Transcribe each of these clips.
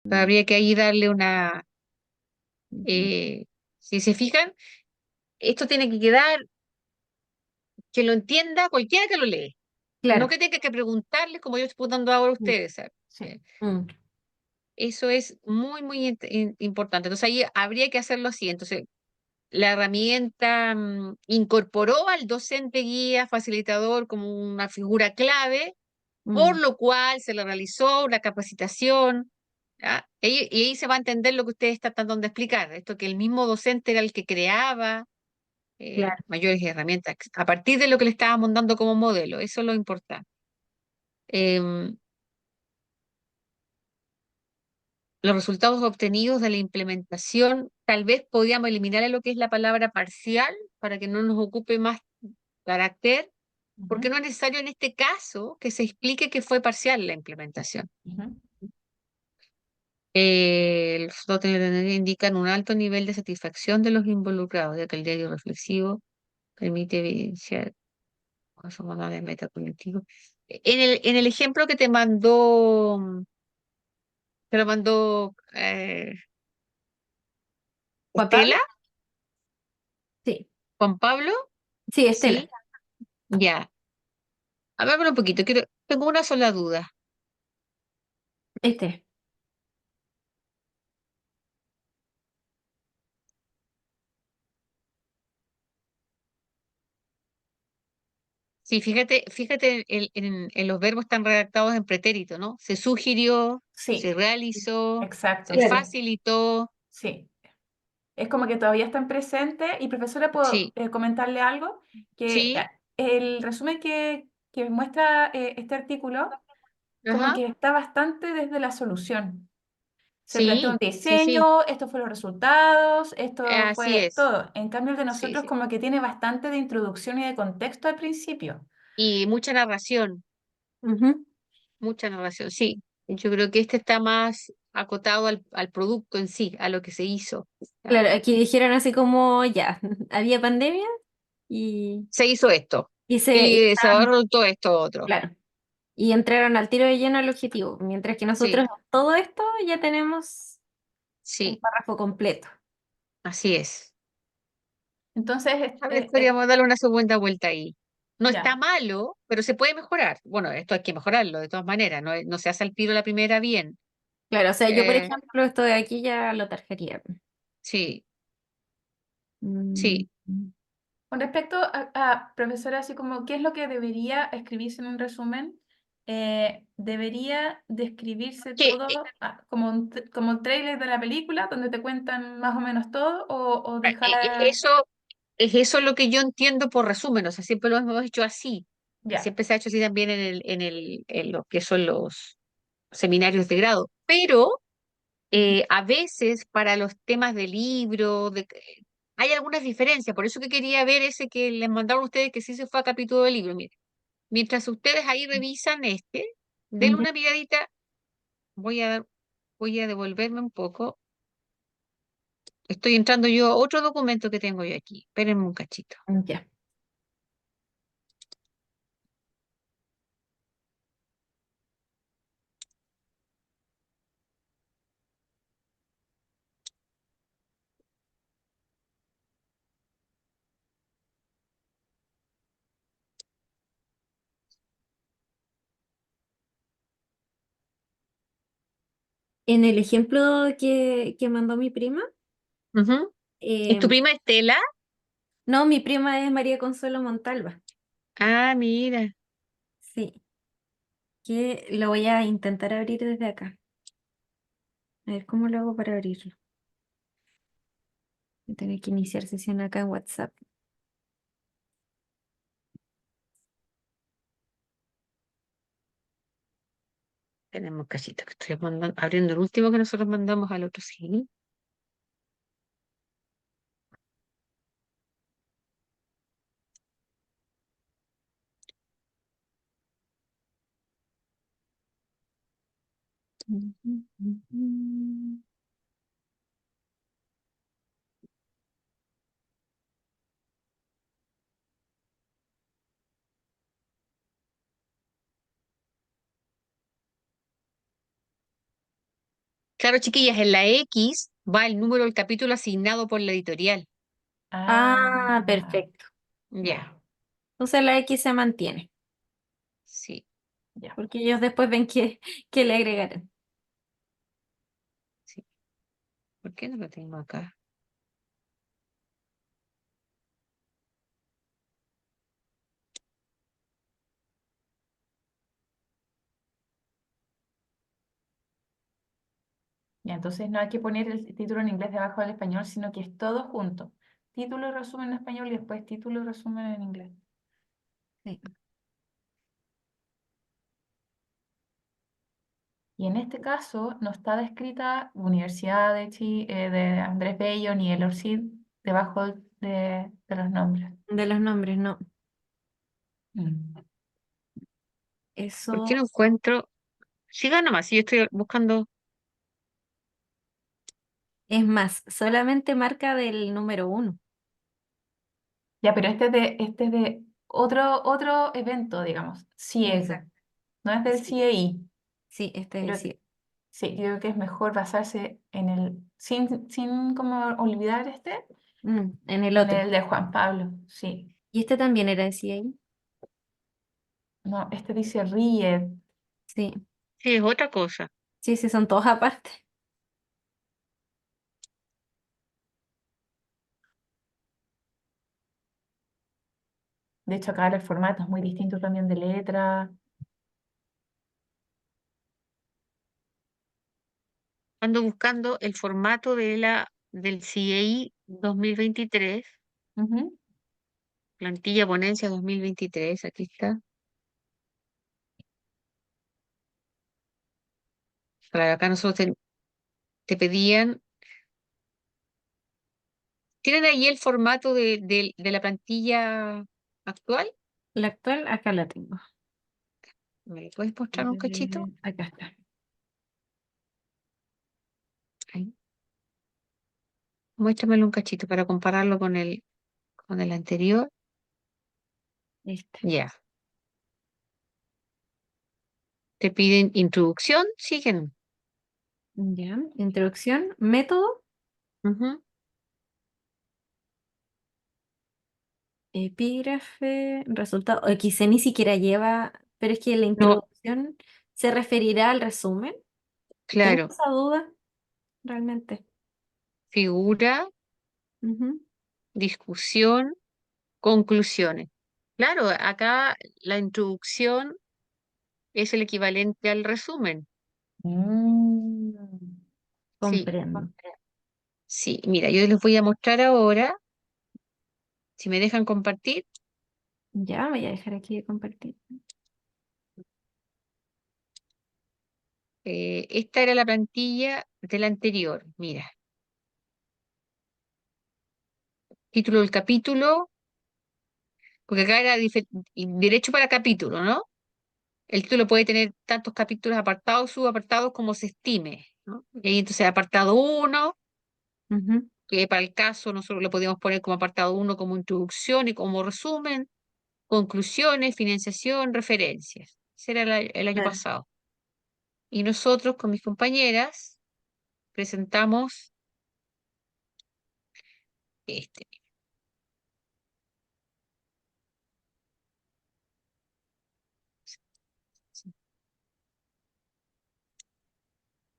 Pero habría que ahí darle una, Ujú. eh, si se fijan, esto tiene que quedar, que lo entienda cualquiera que lo lee. No Claro. que tenga que preguntarles como yo estoy preguntando ahora a Mm, ustedes, ¿sabes? sí. Mm, Eso es muy, muy importante. Entonces ahí habría que hacerlo así. Entonces, la herramienta incorporó al docente guía, facilitador como una figura clave, por mm, lo cual se le realizó una capacitación. ¿Ya? Y ahí se va a entender lo que ustedes están tratando de explicar, esto que el mismo docente era el que creaba claro. mayores herramientas a partir de lo que le estábamos dando como modelo, eso es lo importante. Em, los resultados obtenidos de la implementación, tal vez podríamos eliminar lo que es la palabra parcial para que no nos ocupe más carácter, porque Ujú, no es necesario en este caso que se explique que fue parcial la implementación. ujú. Los resultados de la teoría indican un alto nivel de satisfacción de los involucrados, ya que el diario reflexivo permite evidenciar su modal de metacognitivo. En el ejemplo que te lo mandó ¿Juan Pablo? Estela, Sí. Juan Pablo, Sí, Estela. sí, ya. Hablámoslo un poquito, tengo una sola duda. Este. Sí, fíjate en los verbos están redactados en pretérito, ¿no? Se sugirió, se Sí, realizó, exacto. se Claro. facilitó. Sí. Es como que todavía están presentes. Y profesora, ¿puedo Sí, comentarle algo? Que sí, el resumen que muestra este artículo, como ajá, que está bastante desde la solución. Se planteó un sí, sí, sí, diseño, estos fueron los resultados, esto así fue es. todo. En cambio, el de Sí, nosotros sí. como que tiene bastante de introducción y de contexto al principio. Y Ujú. mucha narración, sí. Yo creo que este está más acotado al producto en sí, a lo que se hizo. ¿Ya? Claro, aquí dijeron así como ya, había pandemia y, Se hizo esto. y Y se ahorró todo esto otro. claro, y entraron al tiro de lleno al objetivo, mientras que nosotros Sí, todo esto ya tenemos un sí, párrafo completo. así es. Entonces, A ver, podríamos darle una segunda vuelta ahí. No está ya, malo, pero se puede mejorar. Bueno, esto hay que mejorarlo de todas maneras, no se hace al tiro la primera bien. claro, o sea, yo por Eh, ejemplo esto de aquí ya lo tarjaría. sí, Mm. sí. Con respecto profesora, así como, ¿qué es lo que debería escribirse en un resumen? ¿Debería describirse Que, todo como como un trailer de la película donde te cuentan más o menos todo o dejar... eso es eso lo que yo entiendo por resumen, o sea, siempre lo hemos hecho así. Ya. Siempre se ha hecho así también en lo que son los seminarios de grado. Pero Ujú, a veces para los temas de libro, hay algunas diferencias. Por eso que quería ver ese que les mandaron ustedes, que sí se fue a capítulo de libro. Mire, mientras ustedes ahí revisan denle ya, una miradita. Voy a, voy a devolverme un poco. Estoy entrando yo a otro documento que tengo yo aquí. Espérenme un cachito. ya. En el ejemplo que mandó mi prima, Ujú. ¿Es tu eh, prima Estela? no, mi prima es María Consuelo Montalva. Ah, mira. Sí, que lo voy a intentar abrir desde acá. A ver cómo lo hago para abrirlo. Voy a tener que iniciar sesión acá en WhatsApp. Tenemos cachito que estoy abriendo el último que nosotros mandamos al otro, sí. Ujú, ujú. Claro, chiquillas, en la X va el número del capítulo asignado por la editorial. Ah, Ah, perfecto. Ya, ya, Entonces la X se mantiene, sí, ya. porque ellos después ven que le agregaron. sí. ¿Por qué no lo tengo acá? Ya, entonces no hay que poner el título en inglés debajo del español, sino que es todo junto. Título y resumen en español y después título y resumen en inglés. Sí. Y en este caso no está descrita Universidad de Andrés Bello ni el ORCID debajo de los nombres. De los nombres, no. Mm. ¿Por qué Eso no encuentro? Siga nomás, si yo estoy buscando. es más, solamente marca del número uno. Ya, pero este es de otro evento, digamos, CIEG, Exacto. no es del Sí, CIEI. sí, este es el Pero sí. sí, yo creo que es mejor basarse en sin como olvidar En el en otro. el de Juan Pablo, sí. Y este también era el sí ahí. No, este dice Ried. Sí, Sí, es otra cosa. sí, sí, son todos aparte. De hecho, acá el formato es muy distinto también de letra. Ando buscando el formato del CIEI 2023, Ujú. plantilla ponencia 2023, aquí está. Claro, acá nosotros te pedían. ¿Tienen ahí el formato de la plantilla actual? La actual, acá la tengo. ¿Me lo puedes mostrar un cachito? Acá está. Ahí. Muéstramelo un cachito para compararlo con el anterior. Este. Ya. Te piden introducción, siguen. Ya. Introducción, método, Ujú. epígrafe, resultado. O quizá ni siquiera lleva, pero es que la No, introducción se referirá al resumen. Tengo claro. esa duda, realmente. Figura, Ujú. discusión, conclusiones. Claro, acá la introducción es el equivalente al resumen. Mm. Sí, Comprendo. sí. Mira, yo les voy a mostrar ahora, si me dejan compartir. Ya, voy a dejar aquí de compartir. Esta era la plantilla del anterior. Mira, título del capítulo, porque acá era derecho para capítulo, ¿no? El título puede tener tantos capítulos apartados, subapartados como se estime, ¿no? Y ahí entonces apartado uno, Ujú. que para el caso nosotros lo podíamos poner como apartado uno como introducción y como resumen, conclusiones, financiación, referencias. Ese era el año Claro. pasado. Y nosotros con mis compañeras presentamos este,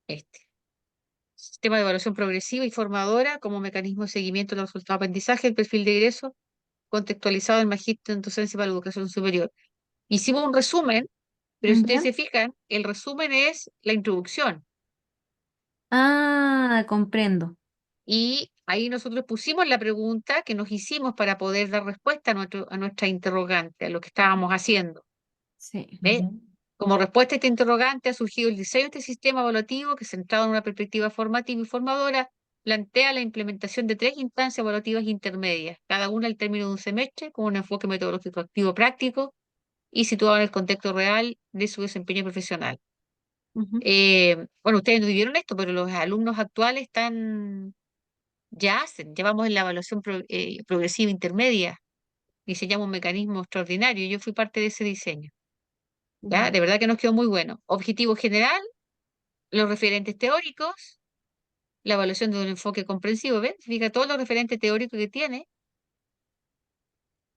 este. Sistema de evaluación progresiva y formadora como mecanismo de seguimiento de los resultados de aprendizaje, el perfil de egreso contextualizado del magíster en docencia para la educación superior. Hicimos un resumen, pero si ustedes Ya. se fijan, el resumen es la introducción. Ah, comprendo. Y ahí nosotros pusimos la pregunta que nos hicimos para poder dar respuesta a nuestra interrogante, a lo que estábamos haciendo. Sí. ¿Ve? Ujú. Como respuesta a esta interrogante ha surgido el diseño de este sistema evaluativo que, centrado en una perspectiva formativa y formadora, plantea la implementación de tres instancias evaluativas intermedias, cada una al término de un semestre, con un enfoque metodológico activo práctico y situado en el contexto real de su desempeño profesional. Ujú. Bueno, ustedes no vivieron esto, pero los alumnos actuales ya hacen, llevamos en la evaluación progresiva intermedia, diseñamos un mecanismo extraordinario. Yo fui parte de ese diseño. ¿Ya? Ya. De verdad que nos quedó muy bueno. Objetivo general, los referentes teóricos, la evaluación de un enfoque comprensivo, ¿ves? Significa todo lo referente teórico que tiene,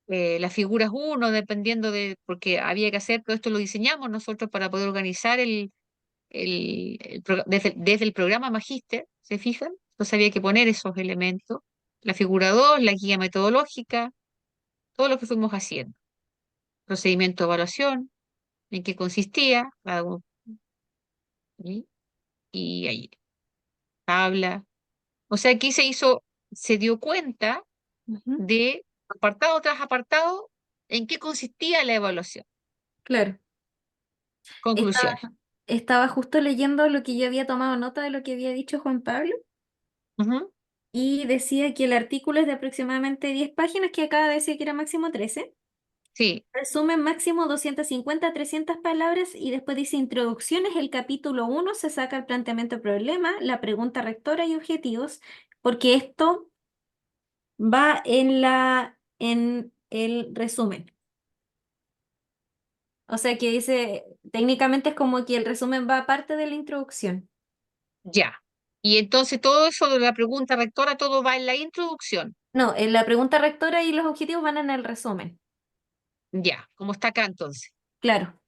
las figuras uno, dependiendo de, porque había que hacer, todo esto lo diseñamos nosotros para poder organizar desde el programa Magíster, ¿se fijan? Entonces había que poner esos elementos, la figura 2, la guía metodológica, todo lo que fuimos haciendo, procedimiento de evaluación, en qué consistía, cada uno, ¿sí? Y ahí, tabla. O sea, aquí se dio cuenta Ujú. de apartado tras apartado en qué consistía la evaluación. Claro. Conclusiones. Estaba, estaba justo leyendo lo que yo había tomado nota de lo que había dicho Juan Pablo Ujú. y decía que el artículo es de aproximadamente 10 páginas, que acá decía que era máximo 13. Sí, Resumen máximo 250 a 300 palabras y después dice introducciones, el capítulo uno se saca el planteamiento de problema, la pregunta rectora y objetivos, porque esto va en el resumen. O sea que dice, técnicamente es como que el resumen va aparte de la introducción. ya. Y entonces todo eso de la pregunta rectora, todo va en la introducción. No, en la pregunta rectora y los objetivos van en el resumen. Ya, como está acá entonces. Claro,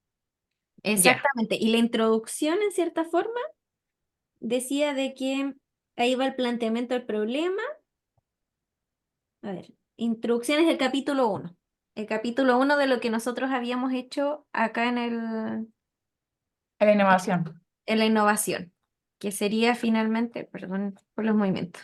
Ya, exactamente. Y la introducción, en cierta forma, decía de que ahí va el planteamiento del problema. A ver, introducciones del capítulo uno. El capítulo uno de lo que nosotros habíamos hecho acá La innovación. en la innovación, que sería finalmente, perdón por los movimientos.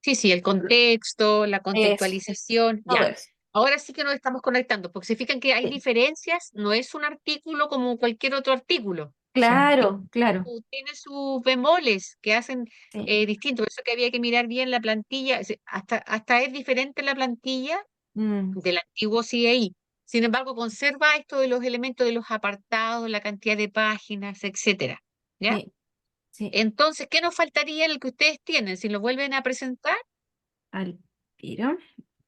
sí, sí, el contexto, la Eso, contextualización, todo ya. eso. Ahora sí que nos estamos conectando, porque se fijan que hay Sí. diferencias, no es un artículo como cualquier otro artículo. Sí. Claro, claro. Tiene sus bemoles que hacen Sí. distinto, por eso que había que mirar bien la plantilla, hasta es diferente la plantilla Mm, del antiguo CDI. Sin embargo, conserva esto de los elementos de los apartados, la cantidad de páginas, etcétera. ¿Ya? sí, sí. Entonces, ¿qué nos faltaría en el que ustedes tienen? Si lo vuelven a presentar, Al tiro.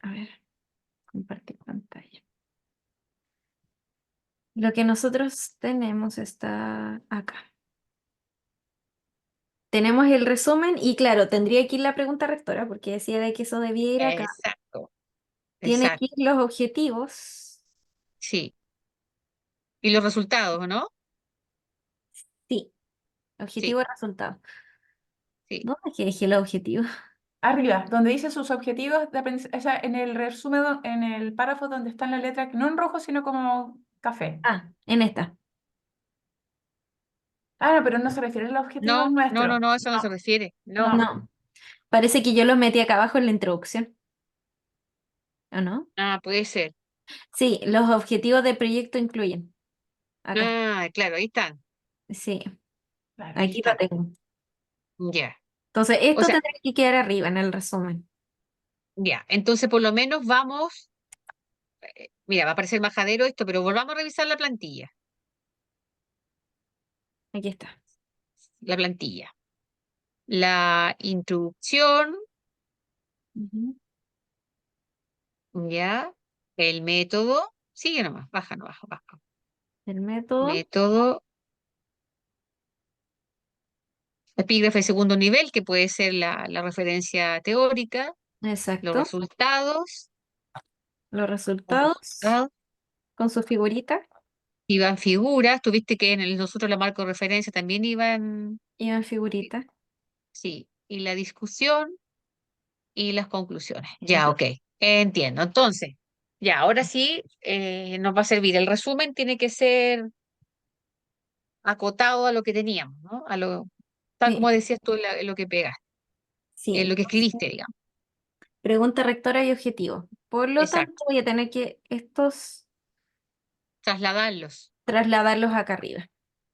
A ver, compartir pantalla. Lo que nosotros tenemos está acá. Tenemos el resumen y claro, tendría que ir la pregunta rectora porque decía de que eso debía ir acá. exacto, Tiene que exacto, ir los objetivos. sí. Y los resultados, ¿no? Sí, Sí, objetivo y resultado. sí. ¿Dónde es que dejé los objetivos? Arriba, donde dice sus objetivos de aprendizaje, o sea, en el resumen, en el párrafo donde está en la letra, no en rojo, sino como café. Ah, en esta. Ah, no, pero no se refiere a los objetivos No, no, no, nuestros. no, eso no se No, refiere. No. no. No, parece que yo los metí acá abajo en la introducción, ¿o no? Ah, puede ser. Sí, los objetivos de proyecto incluyen. Acá. Ah, claro, ahí están, Sí, Claro. ahí aquí lo están. tengo. Ya. Entonces, O esto sea, tendría que quedar arriba en el resumen. ya. Entonces, por lo menos vamos, mira, va a parecer majadero esto, pero volvamos a revisar la plantilla. Aquí está. La plantilla. La introducción, Ujú. ya. El método. Sigue nomás, baja, no baja, baja. El método. Método. Epígrafe de segundo nivel, que puede ser la referencia teórica. Los Exacto. resultados. Los Los resultados resultados. con su figurita. Iban figuras. Tuviste que nosotros la marco de referencia también iban. Iban figurita. Sí. Y la discusión y las conclusiones. Ya, Ujú. ok. Entiendo. Entonces, ya, ahora sí nos va a servir. El resumen tiene que ser acotado a lo que teníamos, ¿no? Tal como Sí, decías tú, lo que pegaste, sí. lo que Entonces, escribiste, digamos. pregunta rectora y objetivo. Por lo tanto, Exacto. voy a tener que estos Trasladarlos trasladarlos acá arriba.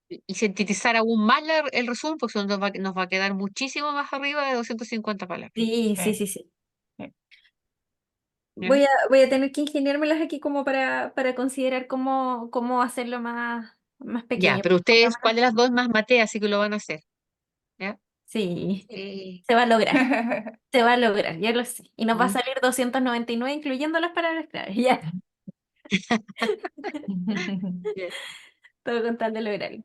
y sintetizar aún más el resumen, porque eso nos va a quedar muchísimo más arriba de 250 palabras. Sí, sí, Sí, sí, sí. sí. ¿Ya? Voy a tener que ingeniármelas aquí como para considerar cómo hacerlo más Ya, pequeño. pero Por lo ustedes, ¿cuál menos, de las dos más maté? Así que lo van a hacer. ¿Ya? sí, Eh, se va a lograr. Se va a lograr, ya lo sé. Y nos va a salir 299 incluyendo las palabras claves. Ya, ya. todo con tal de lograrlo.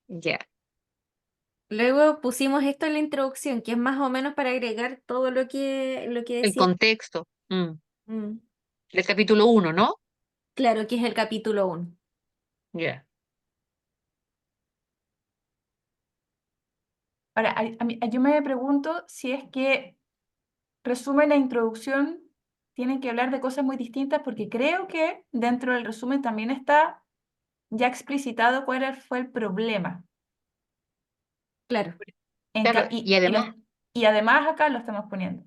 Ya. Luego pusimos esto en la introducción, que es más o menos para agregar todo lo que El decía. contexto Mm, del capítulo uno, ¿no? claro, que es el capítulo 1. Ya. Ahora, yo me pregunto si es que resumen e introducción tienen que hablar de cosas muy distintas porque creo que dentro del resumen también está ya explicitado fue el problema. Claro, Claro, y además, Y además acá lo estamos poniendo.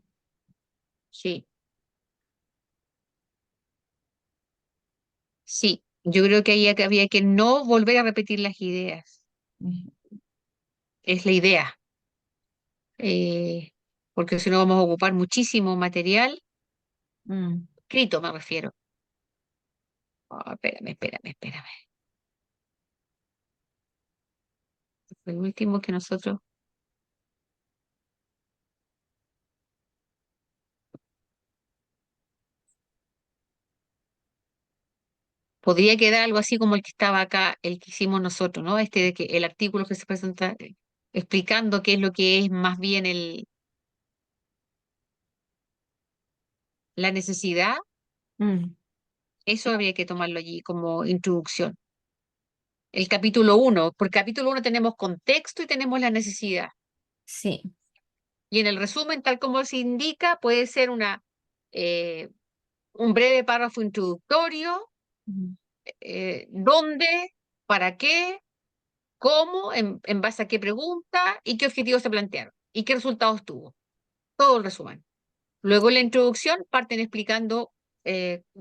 sí, sí, yo creo que ahí había que no volver a repetir las ideas, Ujú. es la idea, eh, porque si no vamos a ocupar muchísimo material, mm, escrito me refiero. Espérame. El último que nosotros... Podría quedar algo así como el que estaba acá, el que hicimos nosotros, ¿no? Este de que el artículo que se presenta explicando qué es lo que es más bien la necesidad, mm, eso habría que tomarlo allí como introducción. El capítulo uno, por capítulo uno tenemos contexto y tenemos la necesidad. sí. Y en el resumen, tal como se indica, puede ser eh, un breve párrafo introductorio, Mm, dónde, para qué, cómo, en base a qué pregunta y qué objetivos se plantearon y qué resultados tuvo. Todo el resumen. Luego en la introducción parten explicando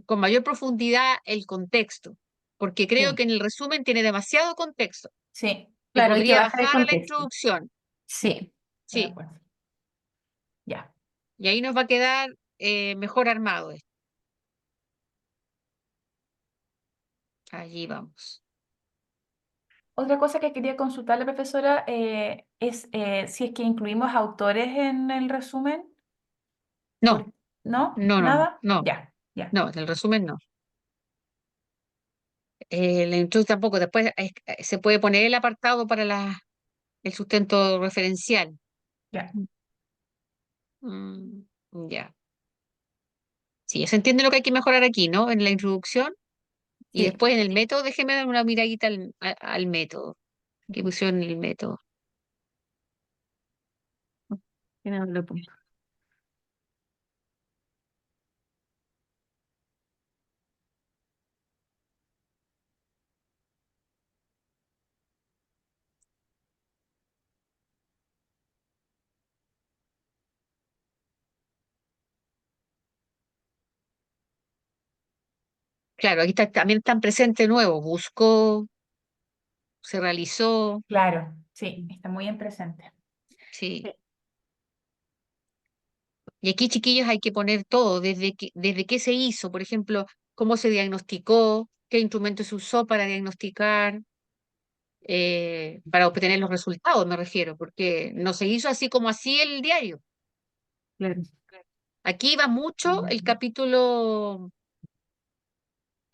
con mayor profundidad el contexto, porque creo sí, que en el resumen tiene demasiado contexto. Sí, Se claro, hay que podría bajar el bajar a la contexto. introducción, Sí, estoy de sí, acuerdo. Ya. y ahí nos va a quedar mejor armado esto. Allí vamos. Otra cosa que quería consultarle, profesora, es si es que incluimos autores en el resumen. No, Por... ¿No? no, ¿Nada? no, Ya, ya, no, en el resumen no. La introducción tampoco. Después se puede poner el apartado para el sustento referencial. ya. Mm, ya. Sí, se entiende lo que hay que mejorar aquí, ¿no? En la introducción y sí. después en el método, déjeme dar una miradita al método, que pusieron en el método. Tiene doble punto. Claro, aquí también están presentes nuevos, buscó, se realizó, Claro, sí, está muy en presente. sí. Sí, Y aquí, chiquillos, hay que poner todo, desde qué se hizo, por ejemplo, cómo se diagnosticó, qué instrumento se usó para diagnosticar, para obtener los resultados, me refiero, porque no se hizo así como así el diario. claro. Aquí va mucho el capítulo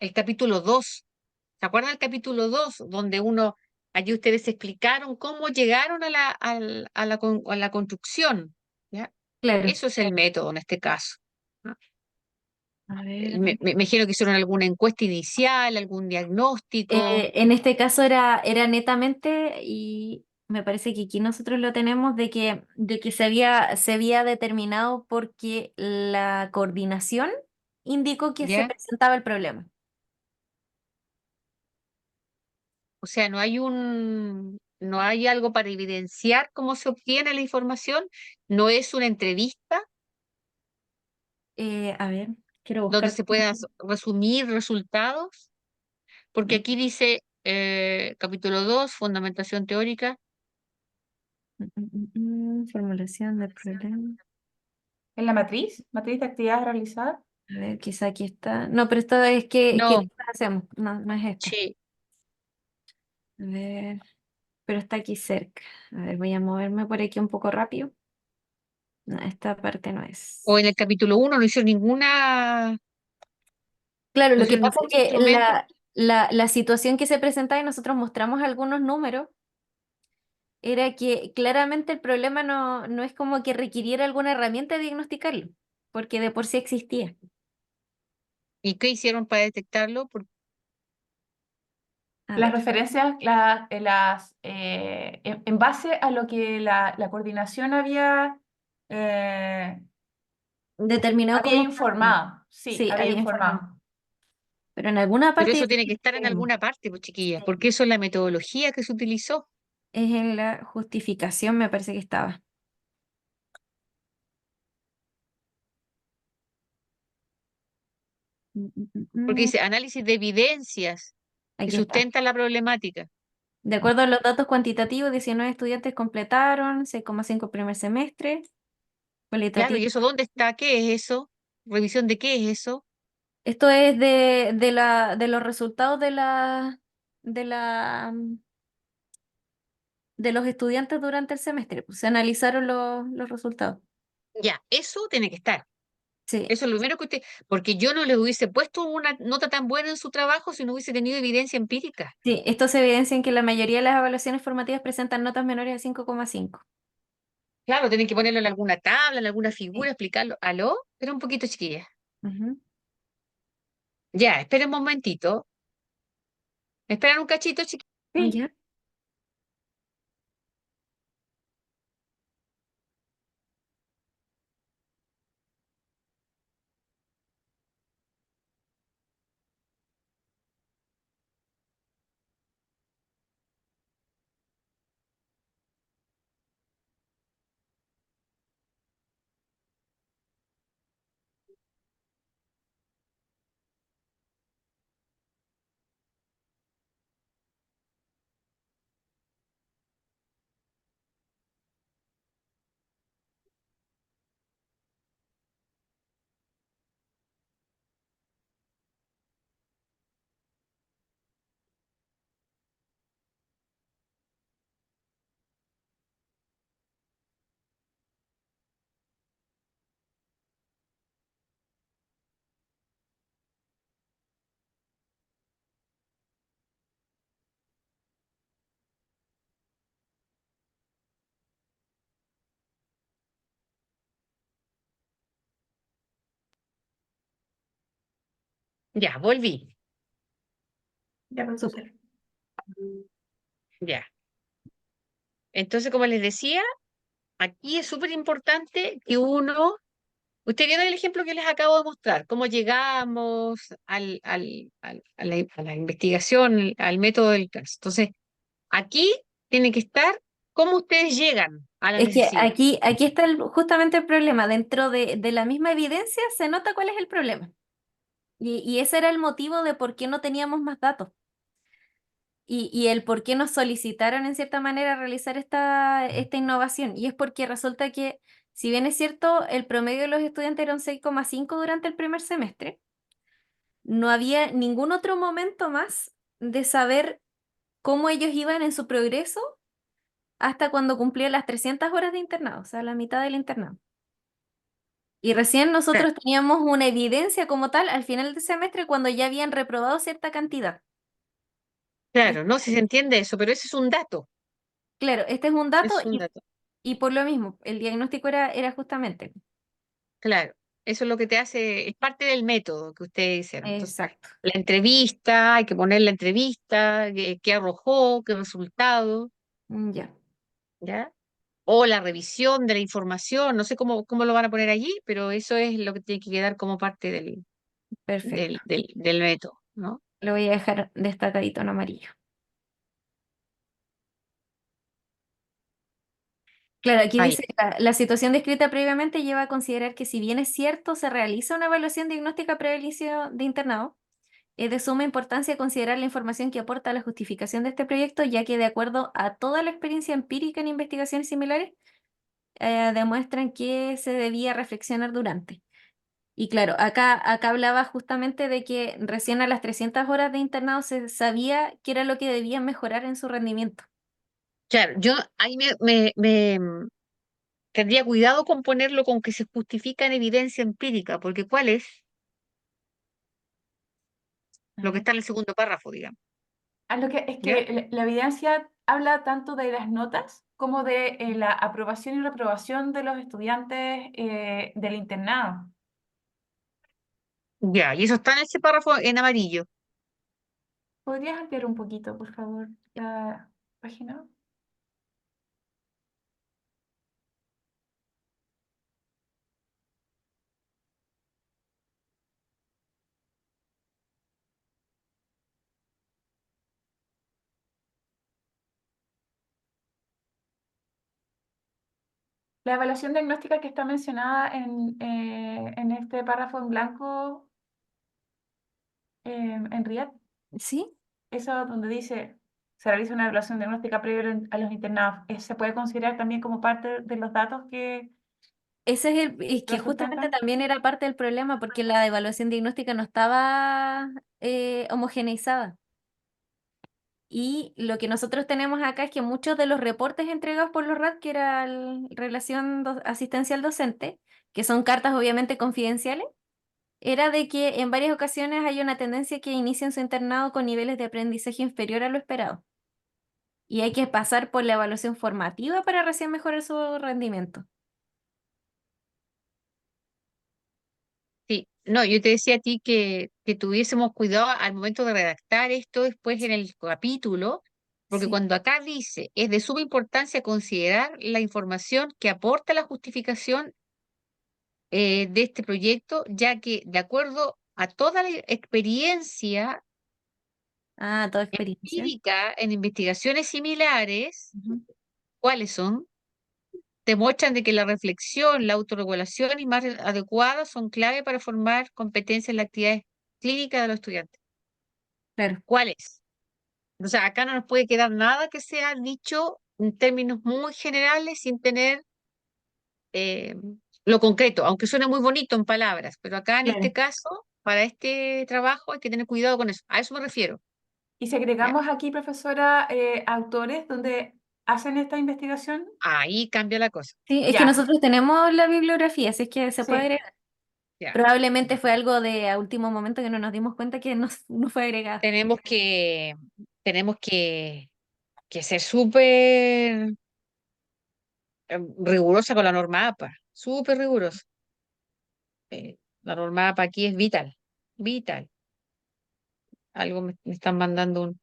2. ¿Se acuerdan del capítulo 2 donde allí ustedes explicaron cómo llegaron a la construcción? ¿Ya? Claro. Eso es el método en este caso. ¿No? A ver. Me imagino que hicieron alguna encuesta inicial, algún diagnóstico, En este caso era netamente, y me parece que aquí nosotros lo tenemos, de que se había determinado porque la coordinación indicó que se ¿ya? presentaba el problema. O sea, no hay algo para evidenciar cómo se obtiene la información, no es una entrevista A ver, quiero donde buscar. se puedan resumir resultados, porque aquí dice capítulo 2 fundamentación teórica. Formulación del problema. ¿En la matriz? ¿Matriz de actividades realizadas? A ver, quizá aquí está. No, pero esto es que No, después hacemos. No, no es esta. sí. A ver, pero está aquí cerca. A ver, voy a moverme por aquí un poco rápido. No, esta parte no O es. en el capítulo uno no hicieron ninguna, Claro, no lo que hicieron pasa ningún es que instrumento. la situación que se presenta y nosotros mostramos algunos números era que claramente el problema no es como que requiriera alguna herramienta de diagnosticarlo, porque de por sí existía. ¿Y qué hicieron para detectarlo? A Las ver, referencias, en base a lo que la coordinación eh, determinado había como problema. informado. Sí, Sí, había había informado. informado. Pero en alguna Pero parte eso dice tiene que estar en que alguna parte, pues chiquillas, sí, porque eso es la metodología que se utilizó. es en la justificación, me parece que estaba. Mm, mm, Porque mm, mm. dice análisis de evidencias que Aquí está. sustentan la problemática. De acuerdo a los datos cuantitativos, 19 estudiantes completaron 6,5 primer semestre. Claro, ¿y Cualitativo. eso dónde está? ¿Qué es eso? ¿Revisión de qué es eso? Esto es de los resultados de la, de los estudiantes durante el semestre. Pues, se analizaron los resultados. Ya, eso tiene que estar. Sí, Eso es lo primero que usted, porque yo no le hubiese puesto una nota tan buena en su trabajo si no hubiese tenido evidencia empírica. sí, esto se evidencia en que la mayoría de las evaluaciones formativas presentan notas menores a 5,5. Claro, tienen que ponerlo en alguna tabla, en alguna figura, Sí. explicarlo. ¿Aló? Espera un poquito, chiquilla. Ujú. Ya, espera un momentito. Esperan un cachito, chiquilla. Sí, ¿Ya? Ya, volví. ya, profesora. Súper. Ya. Entonces, como les decía, aquí es súper importante que uno, usted vieron el ejemplo que les acabo de mostrar, cómo llegamos a la investigación, al método del caso. Entonces, aquí tiene que estar cómo ustedes llegan a la Es que necesidad. aquí está justamente el problema. Dentro de la misma evidencia se nota cuál es el problema. Y ese era el motivo de por qué no teníamos más datos. Y el por qué nos solicitaron en cierta manera realizar esta innovación. Y es porque resulta que, si bien es cierto, el promedio de los estudiantes era un 6,5 durante el primer semestre, no había ningún otro momento más de saber cómo ellos iban en su progreso hasta cuando cumplían las 300 horas de internado, o sea, la mitad del internado. Y recién Claro, nosotros teníamos una evidencia como tal al final del semestre cuando ya habían reprobado cierta cantidad. Y claro, no sé si se entiende eso, pero ese es un dato. claro, este es un dato Es un dato. y por lo mismo, el diagnóstico era justamente. Claro, eso es lo que te hace, es parte del método que ustedes hicieron. Entonces, Exacto. la entrevista, hay que poner la entrevista, qué arrojó, qué resultado, Ya, ¿ya? O la revisión de la información, no sé cómo lo van a poner allí, pero eso es lo que tiene que quedar como parte perfecto. del método, ¿no? Lo voy a dejar destacadito en amarillo. Claro, aquí Ahí. dice, la situación descrita previamente lleva a considerar que si bien es cierto, se realiza una evaluación diagnóstica previa al inicio de internado, es de suma importancia considerar la información que aporta a la justificación de este proyecto, ya que de acuerdo a toda la experiencia empírica en investigaciones similares, demuestran que se debía reflexionar durante. Y claro, acá hablaba justamente de que recién a las 300 horas de internado se sabía qué era lo que debían mejorar en su rendimiento. Claro, yo ahí tendría cuidado con ponerlo con que se justifica en evidencia empírica, porque ¿cuál es A lo que ver. está en el segundo párrafo, digamos? A lo que es ¿Ya? que la evidencia habla tanto de las notas como de la aprobación y reprobación de los estudiantes del internado. Ya, y eso está en ese párrafo en amarillo. ¿Podrías ampliar un poquito, por favor, la página? La evaluación diagnóstica que está mencionada en este párrafo en blanco, en RIAD, ¿Sí? eso donde dice se realiza una evaluación diagnóstica previa a los internados, ¿se puede considerar también como parte de los datos que Ese es lo que justamente sustentan? también era parte del problema porque la evaluación diagnóstica no estaba homogeneizada. Y lo que nosotros tenemos acá es que muchos de los reportes entregados por los RAD, que era relación asistencial docente, que son cartas obviamente confidenciales, era de que en varias ocasiones hay una tendencia que inician su internado con niveles de aprendizaje inferior a lo esperado. Y hay que pasar por la evaluación formativa para recién mejorar su rendimiento. Sí, no, yo te decía a ti que tuviésemos cuidado al momento de redactar esto después en el capítulo, porque Sí. cuando acá dice, es de suma importancia considerar la información que aporta la justificación de este proyecto, ya que de acuerdo a toda la experiencia Ah, toda experiencia. empírica en investigaciones similares, Ujú. ¿cuáles son? Demuestran de que la reflexión, la autorregulación y más adecuadas son clave para formar competencias en las actividades clínicas de los estudiantes. Claro, ¿Cuáles? O sea, acá no nos puede quedar nada que sea dicho en términos muy generales sin tener eh, lo concreto, aunque suene muy bonito en palabras, pero acá en este claro. caso, para este trabajo hay que tener cuidado con eso. A eso me refiero. Y si ¿Ya? agregamos aquí, profesora, autores donde hacen esta investigación, Ahí cambia la cosa. Sí, es que ya, nosotros tenemos la bibliografía, así es que se puede sí. agregar. Ya. Probablemente fue algo de a último momento que no nos dimos cuenta que no fue agregado. Tenemos que, tenemos que ser súper rigurosa con la norma APA, súper rigurosa. La norma APA aquí es vital, vital. Algo me están mandando un...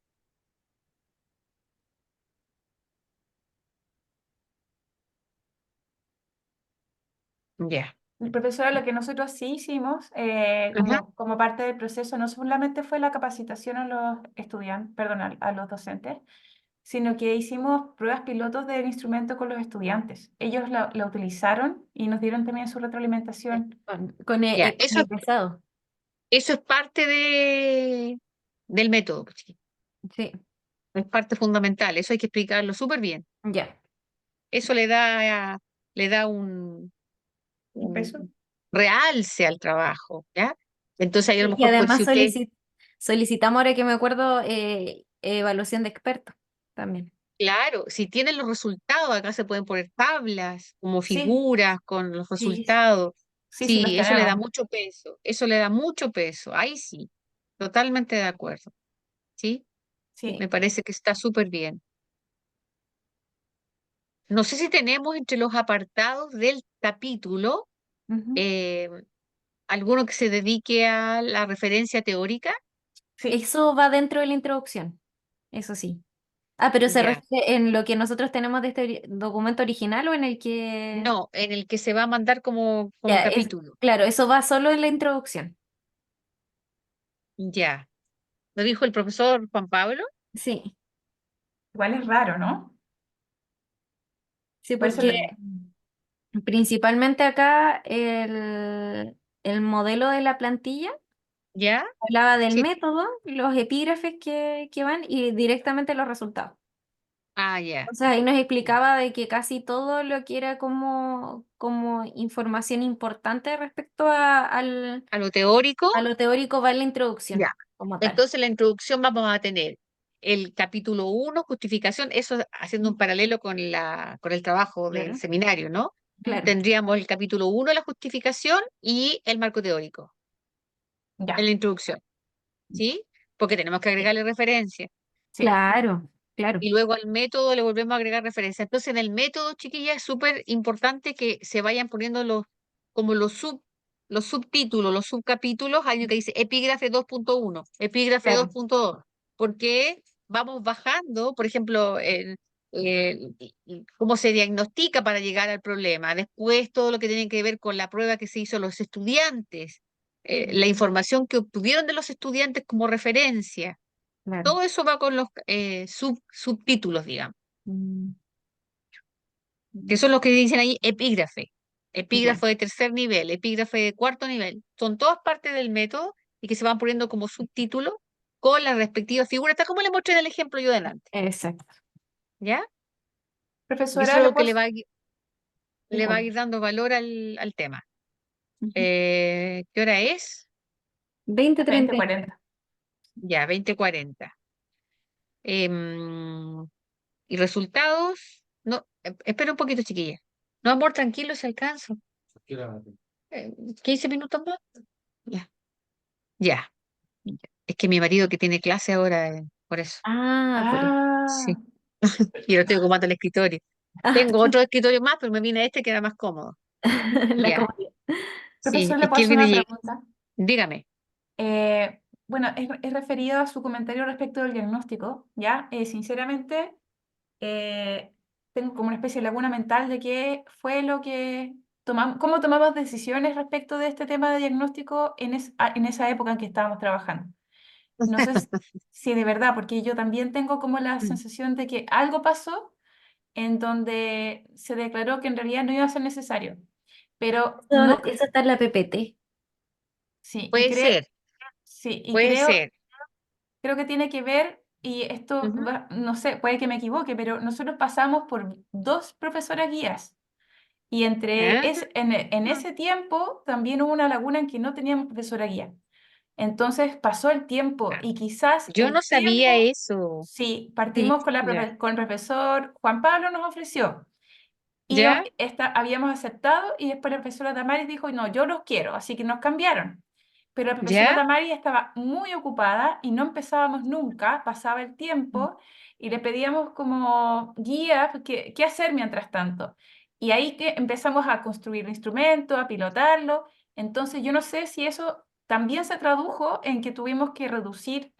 Ya. Profesora, lo que nosotros sí hicimos Ajá. como parte del proceso no solamente fue la capacitación a los estudiantes, perdón, a los docentes, sino que hicimos pruebas pilotos del instrumento con los estudiantes. Ellos la utilizaron y nos dieron también su retroalimentación. Con Ya, eso, egresado. eso es parte del método, pues, sí. Sí, Es parte fundamental, eso hay que explicarlo súper bien. ya. Eso le da ¿Un peso? un realce al trabajo, ¿ya? Entonces ahí a lo Y mejor, pues si además usted, solicitamos, ahora que me acuerdo, evaluación de expertos también. claro, si tienen los resultados, acá se pueden poner tablas como Sí, figuras con los sí, resultados. sí, sí, los Sí, eso le da tenemos. mucho peso, eso le da mucho peso, ahí sí, totalmente de acuerdo, ¿sí? Me Sí. parece que está súper bien. No sé si tenemos entre los apartados del capítulo Ujú. eh, alguno que se dedique a la referencia teórica. Sí, Eso va dentro de la introducción, eso sí. Ah, pero ¿se Ya. refiere en lo que nosotros tenemos de este documento original o en el que... No, en el que se va a mandar como Ya, es, capítulo. claro, eso va solo en la introducción. Ya. ¿Lo dijo el profesor Juan Pablo? Sí, igual es raro, ¿no? sí, Por eso porque le... principalmente acá el modelo de la plantilla ¿Ya? hablaba del Sí. método, los epígrafes que van y directamente los resultados. Ah, ya. Entonces ahí nos explicaba de que casi todo lo que era como información importante respecto A lo teórico, a lo teórico va en la ya. introducción como tal. Entonces, en la introducción vamos a tener el capítulo 1, justificación, eso haciendo un paralelo con con el trabajo del Claro, seminario, ¿no? claro, Tendríamos el capítulo 1, la justificación, y el marco teórico en Ya, la introducción, ¿sí? Porque tenemos que sí, agregarle referencia. sí. claro. Claro. y luego al método le volvemos a agregar referencia. Entonces, en el método, chiquillas, es súper importante que se vayan poniendo como los subtítulos, los subcapítulos. Hay uno que dice epígrafe 2.1, epígrafe Claro. 2.2, porque vamos bajando, por ejemplo, cómo se diagnostica para llegar al problema. Después, todo lo que tiene que ver con la prueba que se hizo a los estudiantes, la información que obtuvieron de los estudiantes como referencia. Claro. Todo eso va con los subtítulos, digamos, Mm, que son los que dicen ahí epígrafe, ya. epígrafe de tercer nivel, epígrafe de cuarto nivel. Son todas partes del método y que se van poniendo como subtítulos con las respectivas figuras, tal como le mostré en el ejemplo yo delante, Exacto. ¿ya? Y eso Profesora, es ¿le lo que puedo? le va a Disculpe. ir dando valor al tema. Ujú. ¿Qué hora es? 20:30. 20:40. Ya, 20:40. Em, ¿Y resultados? No, espera un poquito, chiquilla. No, amor, tranquilo, si alcanzo. Eh, 15 minutos más. Ya, ya. Es que mi marido que tiene clase ahora, por eso. Ah, por eso. Ah, Sí. Y lo estoy ocupando el escritorio. Ah, Tengo otro escritorio más, pero me vine a este que era más cómodo. la Ya. comodidad. Sí, profesor, ¿le es puedo que él hacer viene. una pregunta? Dígame. Bueno, es referido a su comentario respecto del diagnóstico, ¿ya? Sinceramente, eh, tengo como una especie de laguna mental de qué fue lo que tomamos, cómo tomamos decisiones respecto de este tema de diagnóstico en esa época en que estábamos trabajando. No sé si de verdad, porque yo también tengo como la Mm. sensación de que algo pasó en donde se declaró que en realidad no iba a ser necesario. Pero no, Eso está en la PPT. sí, Puede ser, sí, y puede ser. creo que tiene que ver, y esto, Ujú. no sé, puede que me equivoque, pero nosotros pasamos por dos profesoras guías. Y ¿Ah? en ese tiempo también hubo una laguna en que no teníamos profesora guía. Entonces pasó el tiempo y quizás Yo no el sabía tiempo, eso. sí, Sí, partimos con, Ya. con el profesor Juan Pablo nos ofreció. ¿Ya? Habíamos aceptado y después la profesora Damaris dijo, no, yo los quiero, así que nos cambiaron. Pero la profesora ¿Ya? Damaris estaba muy ocupada y no empezábamos nunca, pasaba el tiempo y le pedíamos como guía, qué hacer mientras tanto. Y ahí que empezamos a construir el instrumento, a pilotarlo. Entonces yo no sé si eso también se tradujo en que tuvimos que reducir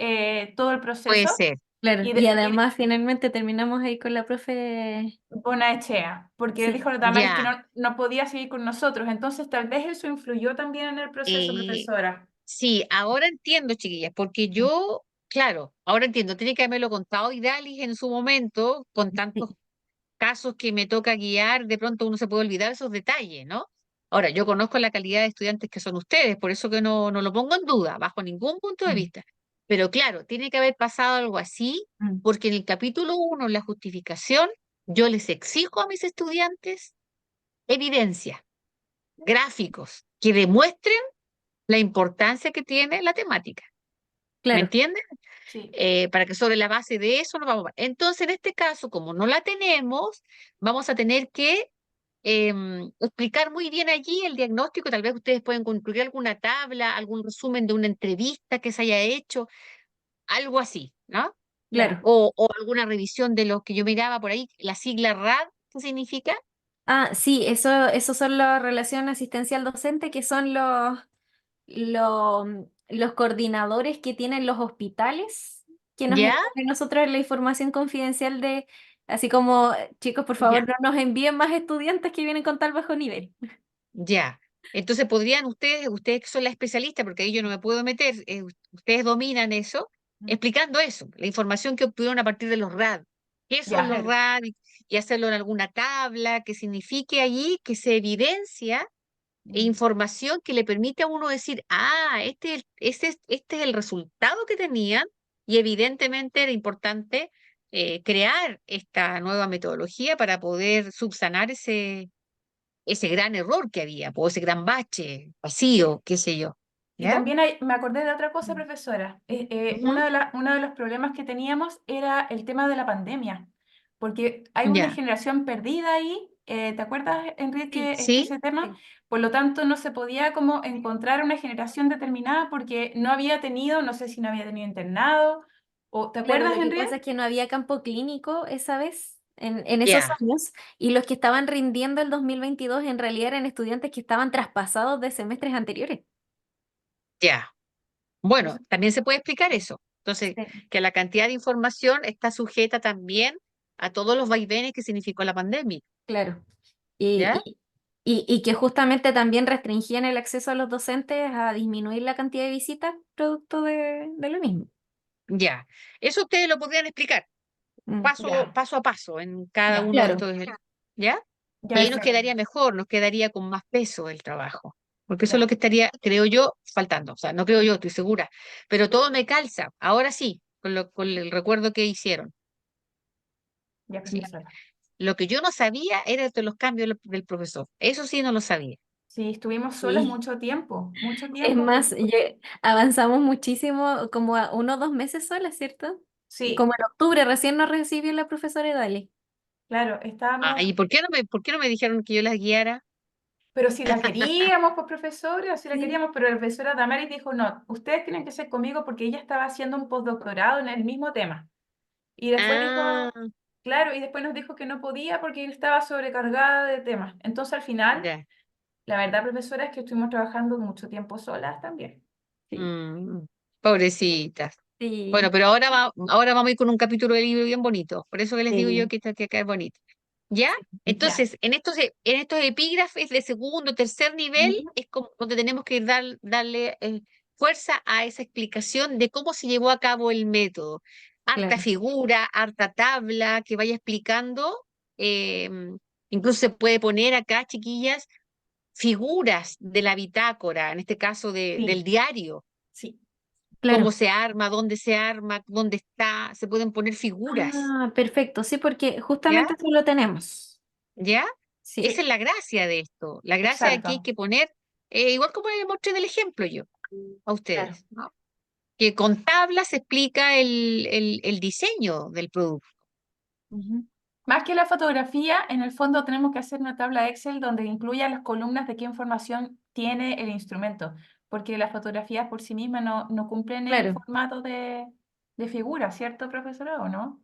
todo el Puede proceso ser. claro. y, Y de- y además finalmente terminamos ahí con la profe. Bonaechea, porque Sí, dijo la Damaris que Ya. no podía seguir con nosotros. Entonces tal vez eso influyó también en el proceso, Eh, profesora. sí, ahora entiendo, chiquillas, porque yo, claro, ahora entiendo, tiene que haberlo contado Idalis en su momento, con tantos sí, casos que me toca guiar, de pronto uno se puede olvidar esos detalles, ¿no? Ahora, yo conozco la calidad de estudiantes que son ustedes, por eso que no lo pongo en duda, bajo ningún punto de mm, vista. Pero claro, tiene que haber pasado algo así, mm, porque en el capítulo 1, la justificación, yo les exijo a mis estudiantes evidencia, gráficos, que demuestren la importancia que tiene la temática. ¿Me claro, entienden? Sí. Para que sobre la base de eso nos vamos a... Entonces, en este caso, como no la tenemos, vamos a tener que explicar muy bien allí el diagnóstico. Tal vez ustedes pueden concluir alguna tabla, algún resumen de una entrevista que se haya hecho, algo así, ¿no? Ya. claro. O alguna revisión de lo que yo miraba por ahí, la sigla RAD, ¿qué significa? Ah, sí, eso son la relación asistencial docente, que son los coordinadores que tienen los hospitales, que nos ¿Ya? envían a nosotros la información confidencial de, así como, chicos, por favor, Ya. no nos envíen más estudiantes que vienen con tal bajo nivel. Ya. Entonces podrían ustedes que son la especialista, porque ahí yo no me puedo meter, ustedes dominan eso, explicando eso, la información que obtuvieron a partir de los RAD. ¿Qué son Ya. los RAD? Y hacerlo en alguna tabla que signifique allí que se evidencia información que le permite a uno decir, ah, este es el resultado que tenían, y evidentemente era importante crear esta nueva metodología para poder subsanar ese gran error que había, o ese gran bache, Sí. vacío, qué sé yo. Y ¿Ya? también me acordé de otra cosa, profesora. Ujú. Uno de los problemas que teníamos era el tema de la pandemia, porque hay una Ya, generación perdida ahí. ¿Te acuerdas, Sí, Enrique, sí, ese tema? sí, Por lo tanto, no se podía como encontrar una generación determinada porque no había tenido, no sé si no había tenido internado ¿O te Claro, acuerdas, lo que Henriette? pasa es que no había campo clínico esa vez, en esos Ya, años, y los que estaban rindiendo el 2022 en realidad eran estudiantes que estaban traspasados de semestres anteriores. ya. Bueno, Eso- también se puede explicar eso. Entonces, Sí. que la cantidad de información está sujeta también a todos los vaivenes que significó la pandemia, Claro. ¿ya? Y que justamente también restringían el acceso a los docentes a disminuir la cantidad de visitas producto de lo mismo. Ya. Eso ustedes lo podrían explicar Mm, Ya, paso a paso en cada ya, uno de claro, estos, ¿ya? ya, Y ahí nos perfecto. quedaría mejor, nos quedaría con más peso el trabajo. Porque eso es lo Ya, que estaría, creo yo, faltando. O sea, no creo yo, estoy segura. Pero todo me calza. Ahora sí, con el recuerdo que hicieron. ya, Sí. profesora. Lo que yo no sabía era de los cambios del profesor. Eso sí no lo sabía. Sí, estuvimos solas sí. mucho Es tiempo, más, porque avanzamos muchísimo, como a 1 o 2 meses solas, ¿cierto? sí, Como en octubre recién nos recibió la profesora Dali. claro, Ah, estábamos, ¿y por qué no me dijeron que yo las guiara? pero si la queríamos, pues profesora, si la Sí. queríamos, pero la profesora Damaris dijo, no, ustedes tienen que ser conmigo porque ella estaba haciendo un postdoctorado en el mismo tema. Y después Ah, dijo, claro, y después nos dijo que no podía porque estaba sobrecargada de temas. Entonces al final, ya. la verdad, profesora, es que estuvimos trabajando mucho tiempo solas también. Sí, Mm, pobrecitas. Bueno, Sí, pero ahora vamos a ir con un capítulo de libro bien bonito. Por eso que les digo yo sí, que acá es bonito. ¿Ya? ya. Entonces, en estos epígrafes de segundo, tercer nivel, Ujú. es como donde tenemos que darle fuerza a esa explicación de cómo se llevó a cabo el método. Harta claro. figura, harta tabla que vaya explicando. eh, Incluso se puede poner acá, chiquillas, figuras de la bitácora, en este caso del Sí, diario, sí. cómo Claro. se arma, dónde está, se pueden poner figuras, Ah, perfecto, sí, porque ¿ya? justamente eso lo tenemos. ¿Ya? Sí, Esa es la gracia de esto. La gracia de aquí hay Exacto. que poner, igual como le mostré en el ejemplo yo a claro. ustedes, ¿no? Que con tablas se explica el diseño del producto. Ujú. Más que la fotografía, en el fondo tenemos que hacer una tabla Excel donde incluya las columnas de qué información tiene el instrumento, porque las fotografías por sí mismas no cumplen el Claro. formato de figura, ¿cierto, profesora, o no?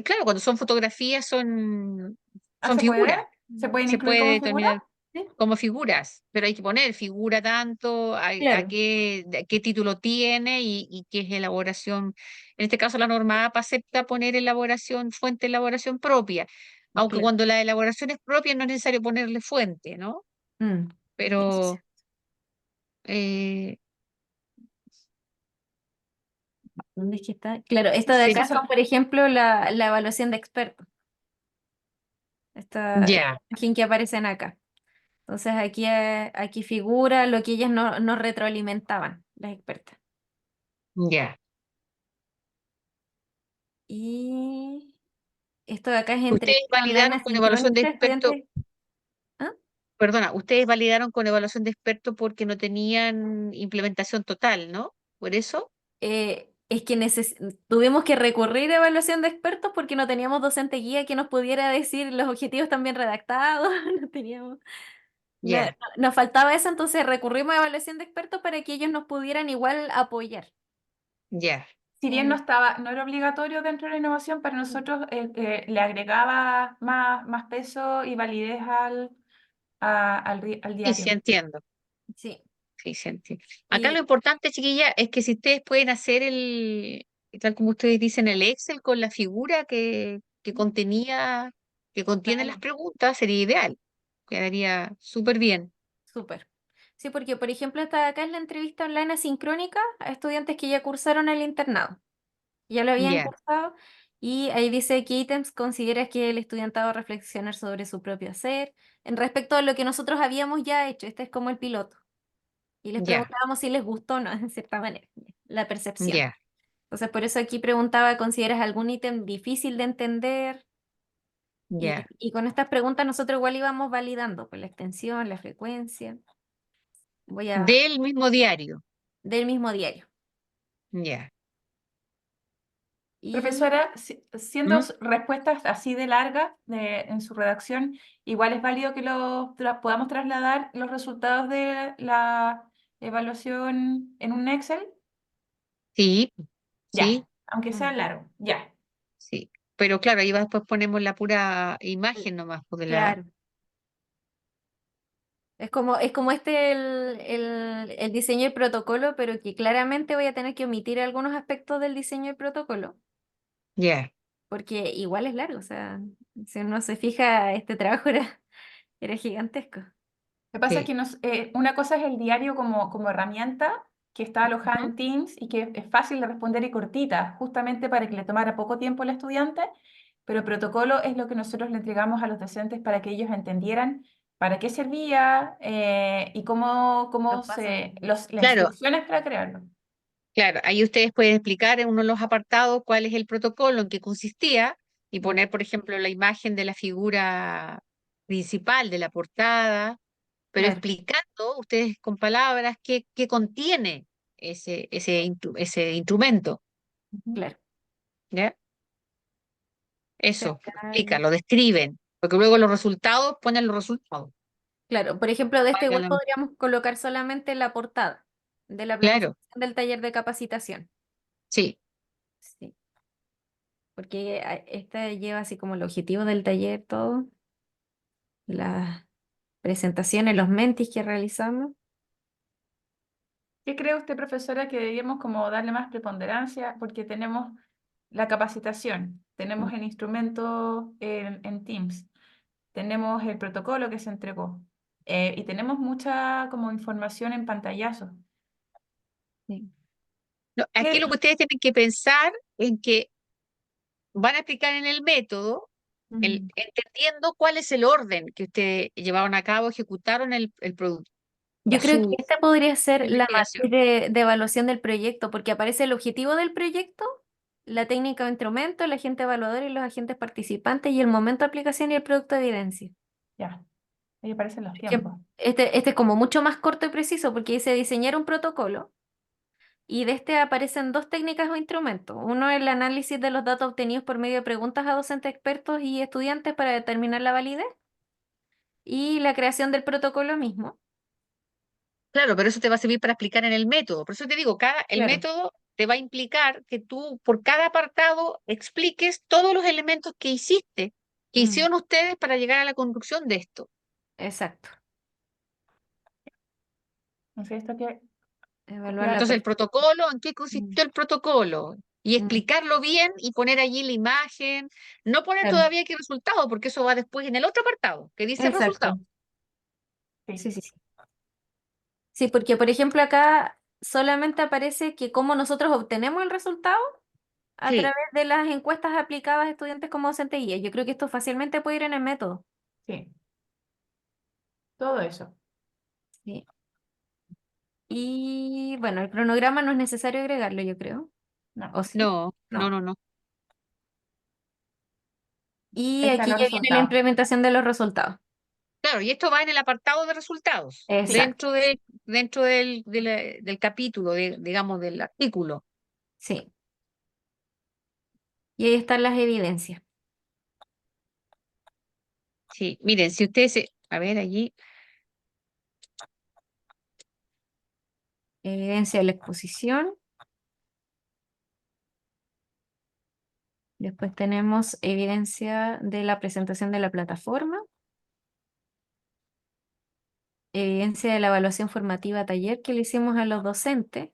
Claro, cuando son fotografías Ah, son ¿se puede? figuras. ¿Se pueden Se incluir puede como figura? determinar Sí, como figuras, pero hay que poner figura tanto, claro. a qué título tiene y qué es elaboración. En este caso, la norma APA acepta poner elaboración, fuente de elaboración propia, aunque Claro. cuando la elaboración es propia no es necesario ponerle fuente, ¿no? Mm, eso sí. Pero eh, ¿Dónde es que está? Claro, esta de acá sería, son, por ejemplo, la evaluación de expertos. Esta ya, imagen que aparecen acá. Entonces aquí figura lo que ellas nos retroalimentaban, las expertas. ya. Y esto de acá es Ustedes entrevista online validaron con evaluación de asincrónica, experto, estudiantes. ¿Ah? perdona, ustedes validaron con evaluación de experto porque no tenían implementación total, ¿no? Por eso, Es que tuvimos que recurrir a evaluación de expertos porque no teníamos docente guía que nos pudiera decir los objetivos están bien redactados, no teníamos, ya, nos faltaba eso, entonces recurrimos a evaluación de expertos para que ellos nos pudieran igual apoyar. ya, Si bien En- no era obligatorio dentro de la innovación, para nosotros le agregaba más peso y validez al sí, sí diario. entiendo. sí, Sí, se entiende. Acá lo y importante, chiquilla, es que si ustedes pueden hacer tal como ustedes dicen, el Excel con la figura que contiene las Claro. preguntas, sería ideal. Quedaría súper bien. súper. Sí, porque por ejemplo esta de acá es la entrevista online asincrónica a estudiantes que ya cursaron el internado. Ya lo habían Ya, cursado y ahí dice que ítems considera que el estudiantado reflexionar sobre su propio hacer en respecto a lo que nosotros habíamos ya hecho. Este es como el piloto. Y les ya, preguntábamos si les gustó o no, en cierta manera, la percepción. ya, Entonces, por eso aquí preguntaba, ¿consideras algún ítem difícil de entender? ya. Y con estas preguntas nosotros igual íbamos validando pues, la extensión, la frecuencia. Voy a... Del mismo diario. Del mismo diario. Ya. Y Profesora, siendo ¿Mm? respuestas así de largas en su redacción, igual es válido que podamos trasladar los resultados de la evaluación en un Excel. Sí, ¿sí? Ya, aunque sea Mm, largo, ya. Sí. Pero claro, ahí después ponemos la pura imagen nomás, pues, de la... claro. Es como el diseño del protocolo, pero que claramente voy a tener que omitir algunos aspectos del diseño del protocolo, Ya, porque igual es largo, o sea, si uno se fija, este trabajo era gigantesco. Lo que pasa es sí. que una cosa es el diario como herramienta que está alojada Ujú. en Teams y que es fácil de responder y cortita, justamente para que le tomara poco tiempo al estudiante, pero el protocolo es lo que nosotros le entregamos a los docentes para que ellos entendieran para qué servía y Los pasos. las Claro, instrucciones para crearlo. claro, ahí ustedes pueden explicar en uno de los apartados cuál es el protocolo, en qué consistía, y Mm, poner, por ejemplo, la imagen de la figura principal de la portada, pero claro, explicando ustedes con palabras qué contiene ese instrumento, Ujú. claro. ¿ya? Sí, Eso, lo acá explican, lo describen, porque luego los resultados ponen los resultados. claro, por ejemplo, de este Valga igual la- podríamos colocar solamente la portada de la Claro, planificación del taller de capacitación. sí, Sí, porque esta lleva así como el objetivo del taller, todo, las presentaciones, los mentis que realizamos. ¿Qué cree usted, profesora, que deberíamos como darle más preponderancia? Porque tenemos la capacitación, Mm, tenemos el instrumento en Teams, tenemos el protocolo que se entregó y tenemos mucha como información en pantallazo. sí. no, aquí ¿Qué? lo que ustedes tienen que pensar en que van a explicar en el método, Mm, entendiendo cuál es el orden que ustedes llevaron a cabo, ejecutaron el producto, Yo ya, creo que su esta podría ser la investigación. matriz de evaluación del proyecto, porque aparece el objetivo del proyecto, la técnica o instrumento, el agente evaluador y los agentes participantes y el momento de aplicación y el producto de evidencia. ya, ahí aparecen los Que tiempos. este es como mucho más corto y preciso porque dice diseñar un protocolo y de este aparecen dos técnicas o instrumentos. Uno es el análisis de los datos obtenidos por medio de preguntas a docentes expertos y estudiantes para determinar la validez y la creación del protocolo mismo. Claro, pero eso te va a servir para explicar en el método. Por eso te digo, el Claro. método te va a implicar que tú por cada apartado expliques todos los elementos que hiciste, que Mm, hicieron ustedes para llegar a la construcción de esto. exacto. Entonces, esto que, Evaluar la Entonces, el persona. protocolo, ¿en qué Mm, consistió el protocolo? Y mm, explicarlo bien y poner allí la imagen, no poner claro. todavía qué resultado, porque eso va después en el otro apartado, que dice resultado. Exacto. sí, Sí, sí, sí. Sí, porque por ejemplo acá solamente aparece que cómo nosotros obtenemos el resultado a Sí, través de las encuestas aplicadas a estudiantes como docente guía. Yo creo que esto fácilmente puede ir en el método. sí, todo eso. Sí. Y bueno, el cronograma no es necesario agregarlo, yo creo. No, ¿O sí? no, no, No. no, no. Y ahí están aquí los ya viene la resultados. implementación de los resultados. Claro, y esto va en el apartado de resultados, Exacto. dentro del capítulo, digamos, del artículo. Sí. Y ahí están las evidencias. Sí, miren, si ustedes, a ver allí, Evidencia de la exposición. Después tenemos evidencia de la presentación de la plataforma. Evidencia de la evaluación formativa taller que le hicimos a los docentes.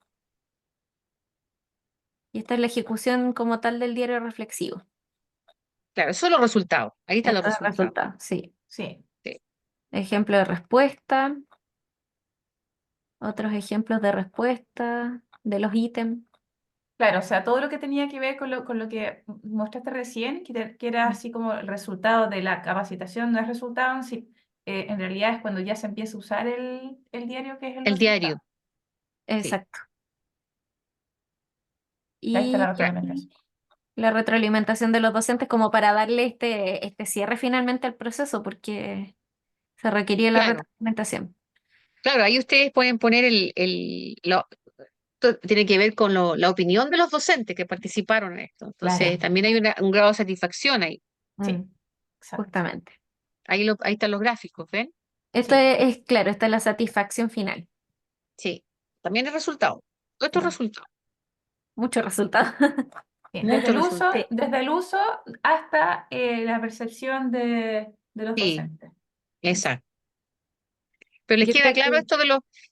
Y esta es la ejecución como tal del diario reflexivo. claro, esos son los resultados, ahí están los Estos resultados. resultados, sí. Sí, Sí. Ejemplo de respuesta, otros ejemplos de respuesta de los ítems. claro, o sea, todo lo que tenía que ver con lo que mostraste recién, que era así como el resultado de la capacitación, no es resultado en sí, en realidad es cuando ya se empieza a usar el diario que es el El diario, resultado. sí, Exacto. Ahí está la Y retroalimentación. la retroalimentación de los docentes como para darle este cierre finalmente al proceso, porque se requería la claro, retroalimentación. claro, ahí ustedes pueden poner esto tiene que ver con la opinión de los docentes que participaron en esto. Entonces, Claro, también hay un grado de satisfacción ahí. Mm, sí, exacto. justamente. Ahí están los gráficos, ¿ven? Esto Sí, claro, esta es la satisfacción final. Sí, también el resultado. Estos sí. resultados. mucho resultado. Bien, Mucho resultado. Sí, desde el uso hasta la percepción de los Sí, docentes. exacto. Pero les yo queda creo claro que,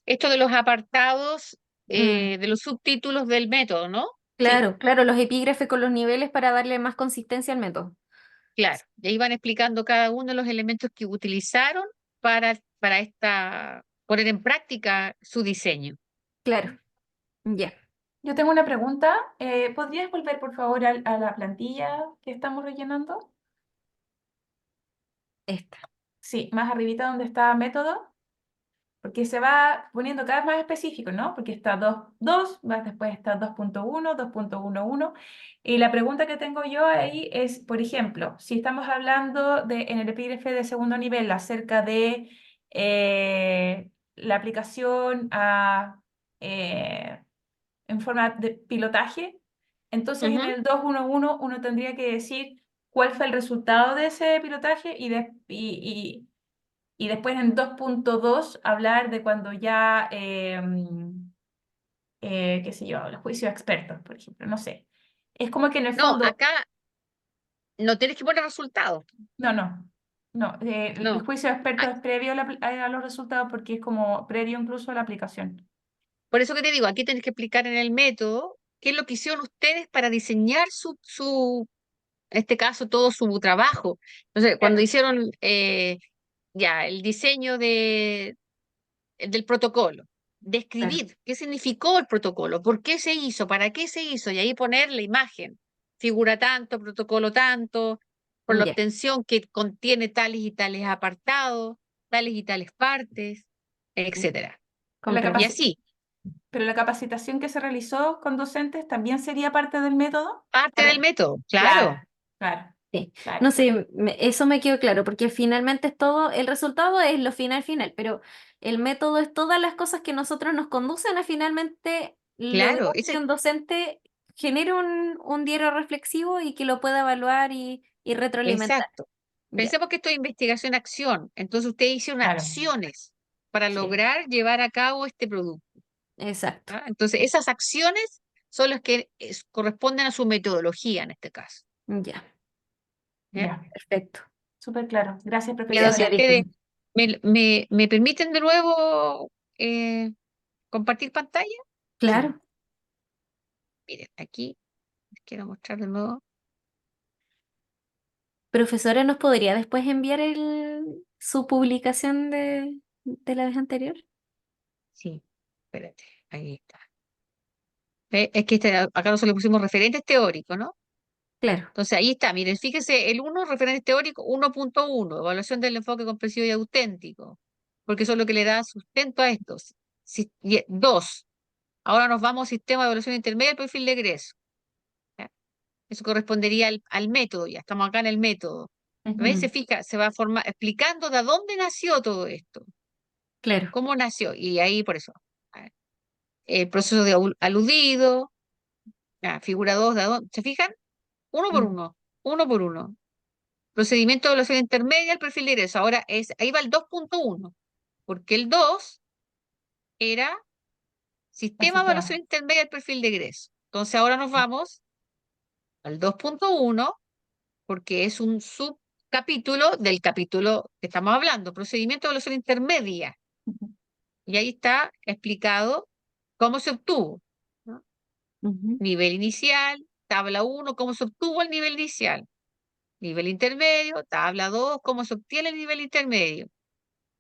esto de los apartados, mm, de los subtítulos del método, ¿no? Sí, claro, claro, los epígrafes con los niveles para darle más consistencia al método. claro. Y ahí van explicando cada uno de los elementos que utilizaron para poner en práctica su diseño. Claro, ya, Yo tengo una pregunta. ¿Podrías volver, por favor, a la plantilla que estamos rellenando? esta. Sí, más arribita donde está método, porque se va poniendo cada vez más específico, ¿no? Porque está 2.2, más después está 2.1, 2.11. Y la pregunta que tengo yo ahí es, por ejemplo, si estamos hablando en el epígrafe de segundo nivel acerca de la aplicación eh, en forma de pilotaje, entonces en Ujú. el 2.1.1 uno tendría que decir cuál fue el resultado de ese pilotaje y después en 2.2 hablar de cuando ya, qué sé yo, los juicios expertos, por ejemplo, no sé. Es como que en el No, fondo, acá no tienes que poner resultados. no, no, no, el No. juicio de Ah, expertos es previo a los resultados porque es como previo incluso a la aplicación. por eso que te digo, aquí tienes que explicar en el método qué es lo que hicieron ustedes para diseñar en este caso, todo su trabajo. Entonces, cuando Claro, hicieron ya el diseño del protocolo, Claro, describir qué significó el protocolo, por qué se hizo, para qué se hizo, y ahí poner la imagen, figura tanto, protocolo tanto, por la ya, obtención que contiene tales y tales apartados, tales y tales partes, etcétera. la Y comprendo. así, pero la capacitación que se realizó con docentes también sería parte del método. parte del Para... método, Claro, claro, claro, Sí. No claro, sé, eso me quedó claro, porque finalmente es todo, el resultado es lo final, pero el método es todas las cosas que nosotros nos conducen a finalmente lograr claro, que un docente genere un diario reflexivo y que lo pueda evaluar y retroalimentar. exacto. Ya, Pensemos que esto es investigación-acción, entonces ustedes hicieron claro, acciones para sí, lograr llevar a cabo este producto. exacto. ¿Ah? Entonces, esas acciones son las que corresponden a su metodología en este caso. Ya, ¿Ya? ya, perfecto. súper claro. Gracias, Quedó Miren, si profesora. ustedes clarísimo. me permiten de nuevo compartir pantalla. Sí. Claro. Miren, aquí les quiero mostrar de nuevo. Profesora, ¿nos podría después enviar su publicación de la vez anterior? Sí, espérate, ahí está. Es que acá nosotros le pusimos referentes teóricos, ¿no? Claro, Entonces ahí está, miren, fíjese, el uno referente teórico 1.1, evaluación del enfoque comprensivo y auténtico, porque eso es lo que le da sustento a estos. 2, ahora nos vamos al sistema de evaluación intermedia del perfil de egreso. ¿Ya? Eso correspondería al método, ya estamos acá en el método. ¿Ven? Se ujú, fija, se va a formar, explicando de dónde nació todo esto, claro. cómo nació, y ahí por eso. A ver, el proceso de aludido, figura 2, ¿se fijan? Uno por Mm, uno, uno por uno. Procedimiento de evaluación intermedia, el perfil de ingreso. Ahora ahí va el 2.1, porque el 2 era el sistema de evaluación sistema. intermedia, el perfil de ingreso. Entonces ahora nos vamos al 2.1, porque es un subcapítulo del capítulo que estamos hablando, procedimiento de evaluación intermedia. Ujú, Y ahí está explicado cómo se obtuvo, ¿no? Ujú, Nivel inicial, tabla 1, cómo se obtuvo el nivel inicial. Nivel intermedio, tabla 2, cómo se obtiene el nivel intermedio.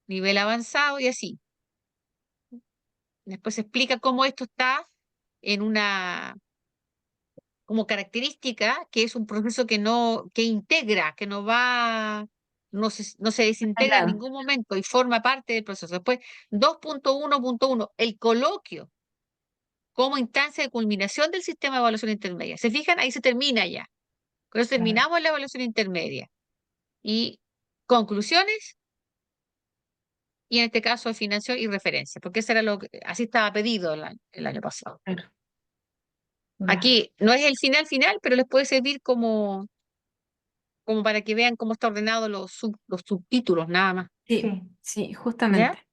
Nivel avanzado y así. Después se explica cómo esto está en una, como característica, que es un proceso que integra, que no se al desintegra en lado. ningún momento y forma parte del proceso. Después, 2.1.1, el coloquio como instancia de culminación del sistema de evaluación intermedia. ¿Se fijan? Ahí se termina ya. Con eso claro, terminamos la evaluación intermedia. Y conclusiones, y en este caso afinación y referencia, porque eso era así estaba pedido el año pasado. Claro. ya. Aquí no es el final final, pero les puede servir como para que vean cómo está ordenado los subtítulos, nada más. Sí, Sí, sí, ¿Ya? justamente.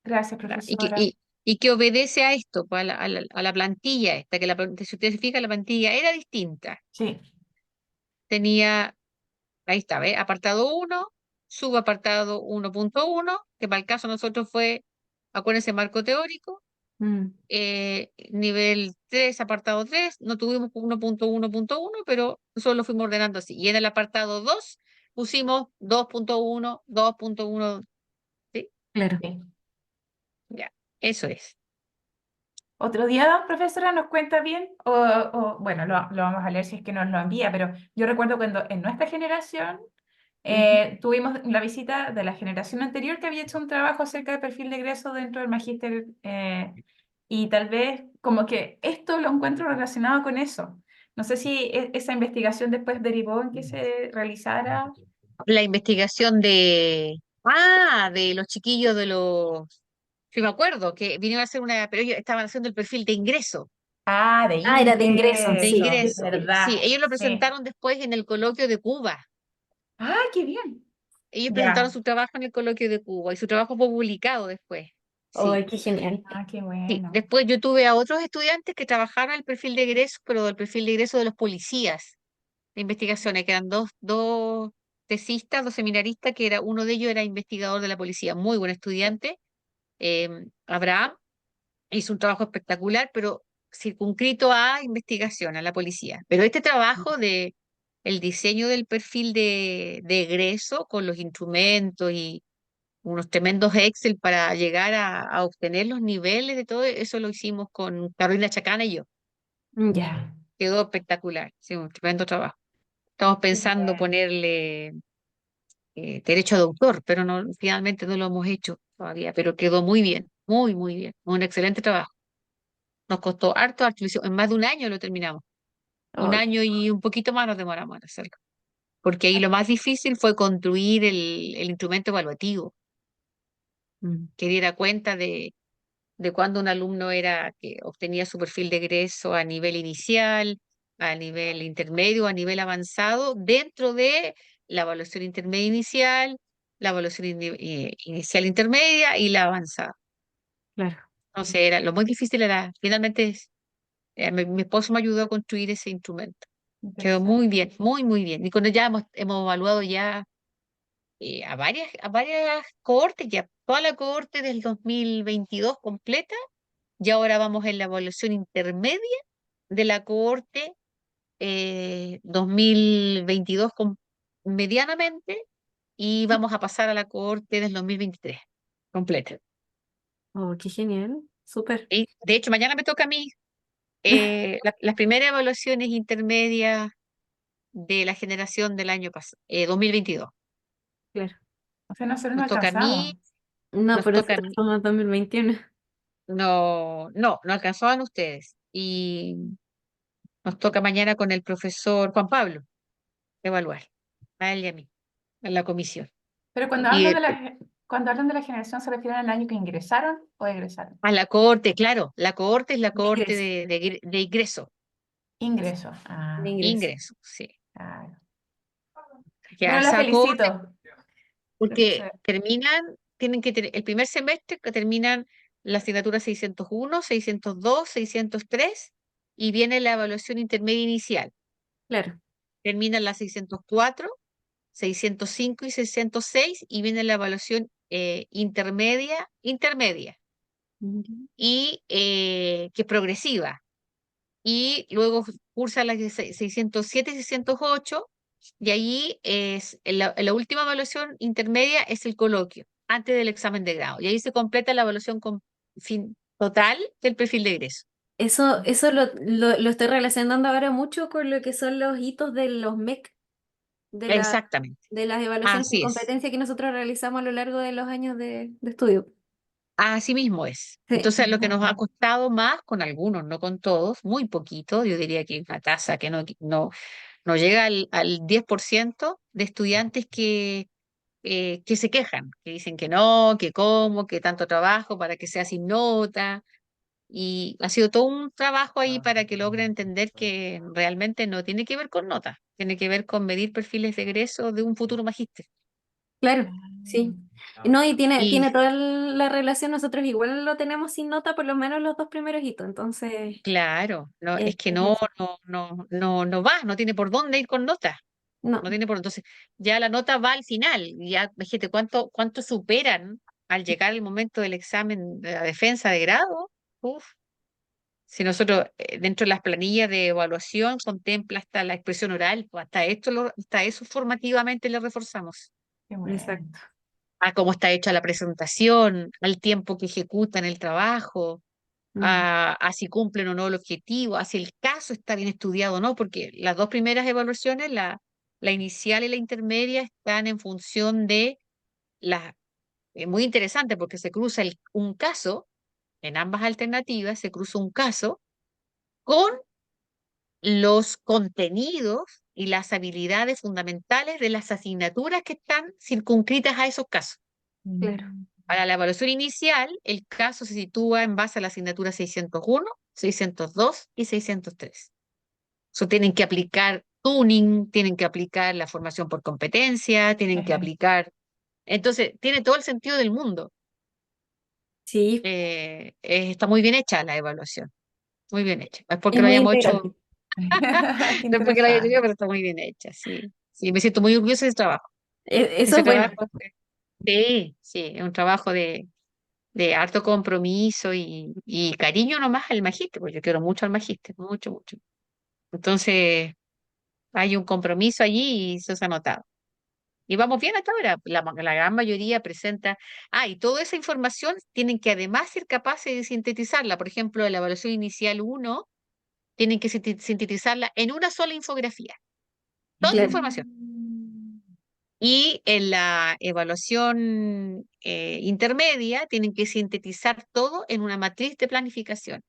gracias, Y, que- profesora. y, y que obedece a esto, pues, a la plantilla esta, que si usted se fija, la plantilla era distinta. Sí, Tenía, ahí está, ¿ve? Apartado 1, subapartado 1.1, que para el caso de nosotros fue, acuérdense, marco teórico, Mm, nivel 3, apartado 3, no tuvimos 1.1.1, pero nosotros lo fuimos ordenando así. Y en el apartado 2 pusimos 2.1, 2.1, ¿sí? claro. sí. Ya, eso es. Otro día, profesora, nos cuenta bien, bueno, lo vamos a leer si es que nos lo envía, pero yo recuerdo cuando en nuestra generación Ujú. tuvimos la visita de la generación anterior que había hecho un trabajo acerca del perfil de egreso dentro del magíster y tal vez como que esto lo encuentro relacionado con eso. No sé si esa investigación después derivó en que se realizara. La investigación de los chiquillos de los, sí me acuerdo, que vinieron a hacer pero ellos estaban haciendo el perfil de ingreso, Ah, de Ah, era de ingreso, de sí. ingreso, ingreso. Sí, ¿verdad? ellos lo Sí. presentaron después en el coloquio de Cuba. Ah, qué bien. Ellos presentaron Ya. su trabajo en el coloquio de Cuba y su trabajo fue publicado después. Sí, Ay, qué genial. Ah, qué sí. bueno. Después yo tuve a otros estudiantes que trabajaron el perfil de egreso, pero el perfil de egreso de los policías de investigaciones, que eran dos tesistas, dos seminaristas, que uno de ellos era investigador de la policía, muy buen estudiante, Abraham, hizo un trabajo espectacular, pero circunscrito a investigación, a la policía. Pero este trabajo de el diseño del perfil de egreso con los instrumentos y unos tremendos Excel para llegar a obtener los niveles de todo eso lo hicimos con Carolina Chacana y yo. Ya. Quedó espectacular, sí, un tremendo trabajo. Estamos Qué pensando bien. ponerle derecho de autor, pero no, finalmente no lo hemos hecho todavía, pero quedó muy bien, muy, muy bien. Un excelente trabajo. Nos costó harto, lo hicimos en más de un año lo terminamos. Un Ay, año y un poquito más nos demoramos en hacerlo. Porque ahí lo más difícil fue construir el instrumento evaluativo, que diera cuenta de cuando un alumno era que obtenía su perfil de egreso a nivel inicial, a nivel intermedio, a nivel avanzado, dentro de la evaluación intermedia inicial, la evaluación inicial intermedia y la avanzada. claro. Entonces lo muy difícil era, finalmente, mi esposo me ayudó a construir ese instrumento. Quedó Interesante. muy bien, muy, muy bien. Y cuando ya hemos evaluado ya a varias cohortes, ya toda la cohorte del 2022 completa, y ahora vamos en la evaluación intermedia de la cohorte 2022 medianamente, y vamos a pasar a la cohorte del 2023 completa. Oh, qué genial. Súper. Y de hecho, mañana me toca a mí las primeras evaluaciones intermedias de la generación del año pasado, 2022. Claro. O sea, nosotros no Nos toca a mí, alcanzamos. No, nos por toca a nosotros mí. somos 2021. No, no, no alcanzaban ustedes. Y nos toca mañana con el profesor Juan Pablo evaluar, a él y a mí, a la comisión. Pero cuando Y hablan cuando hablan de la generación, ¿se refieren al año que ingresaron o egresaron? a la cohorte, claro, la cohorte es la De cohorte ingreso. de ingreso, Ingreso. De Ah, ingreso. ingreso, sí. claro. Ya Bueno, la esa cohorte, felicito, porque profesora. tienen que tener, el primer semestre que terminan la asignatura 601, 602, 603, y viene la evaluación intermedia inicial. Claro. Terminan la 604, 605 y 606, y viene la evaluación intermedia, Ujú. y que es progresiva. Y luego cursa las de 607 y 608, y allí es la última evaluación intermedia es el coloquio, antes del examen de grado. Y ahí se completa la evaluación total del perfil de egreso. Eso lo estoy relacionando ahora mucho con lo que son los hitos de los MEC, de Exactamente. de las evaluaciones de Así es. competencia que nosotros realizamos a lo largo de los años de estudio. Así mismo es. Sí. Entonces, lo que nos ha costado más con algunos, no con todos, muy poquito, yo diría que una tasa que no llega al 10% de estudiantes que se quejan, que dicen que no, que cómo, que tanto trabajo para que sea sin nota. Y ha sido todo un trabajo ahí para que logren entender que realmente no tiene que ver con nota, tiene que ver con medir perfiles de egreso de un futuro magíster. Claro, sí. No, y Y tiene toda la relación, nosotros igual lo tenemos sin nota, por lo menos los dos primeros hitos, entonces, claro, no, es que es no, eso. no va, no tiene por dónde ir con nota. No, No tiene por entonces, ya la nota va al final, y ya, fíjate cuánto superan al llegar el momento del examen de la defensa de grado. Uf, si nosotros dentro de las planillas de evaluación contempla hasta la expresión oral, pues hasta hasta eso formativamente le reforzamos. Qué bueno. exacto. A cómo está hecha la presentación, al tiempo que ejecutan el trabajo, Mm, a si cumplen o no el objetivo, a si el caso está bien estudiado o no, porque las dos primeras evaluaciones, la inicial y la intermedia, están en función de las... Es muy interesante porque se cruza un caso, en ambas alternativas se cruza un caso con los contenidos y las habilidades fundamentales de las asignaturas que están circunscritas a esos casos. claro. Para la evaluación inicial, el caso se sitúa en base a la asignatura 601, 602 y 603. Eso tienen que aplicar tuning, tienen que aplicar la formación por competencia, tienen que aplicar... Entonces, tiene todo el sentido del mundo. Sí, Está muy bien hecha la evaluación, muy bien hecha. Es porque es lo muy hayamos hecho, integral. Qué no es porque lo haya hecho yo, interesante. pero está muy bien hecha, sí. Sí, me siento muy orgullosa de ese trabajo. Eso Ese es bueno. trabajo, sí, sí, es un trabajo de harto compromiso y cariño nomás al magíster, porque yo quiero mucho al magíster, mucho, mucho. Entonces, hay un compromiso allí y eso se ha notado. Y vamos bien hasta ahora. La gran mayoría presenta. Ah, y toda esa información tienen que además ser capaces de sintetizarla. Por ejemplo, en la evaluación inicial uno tienen que sintetizarla en una sola infografía. Toda la Claro. información. Y en la evaluación intermedia tienen que sintetizar todo en una matriz de planificación,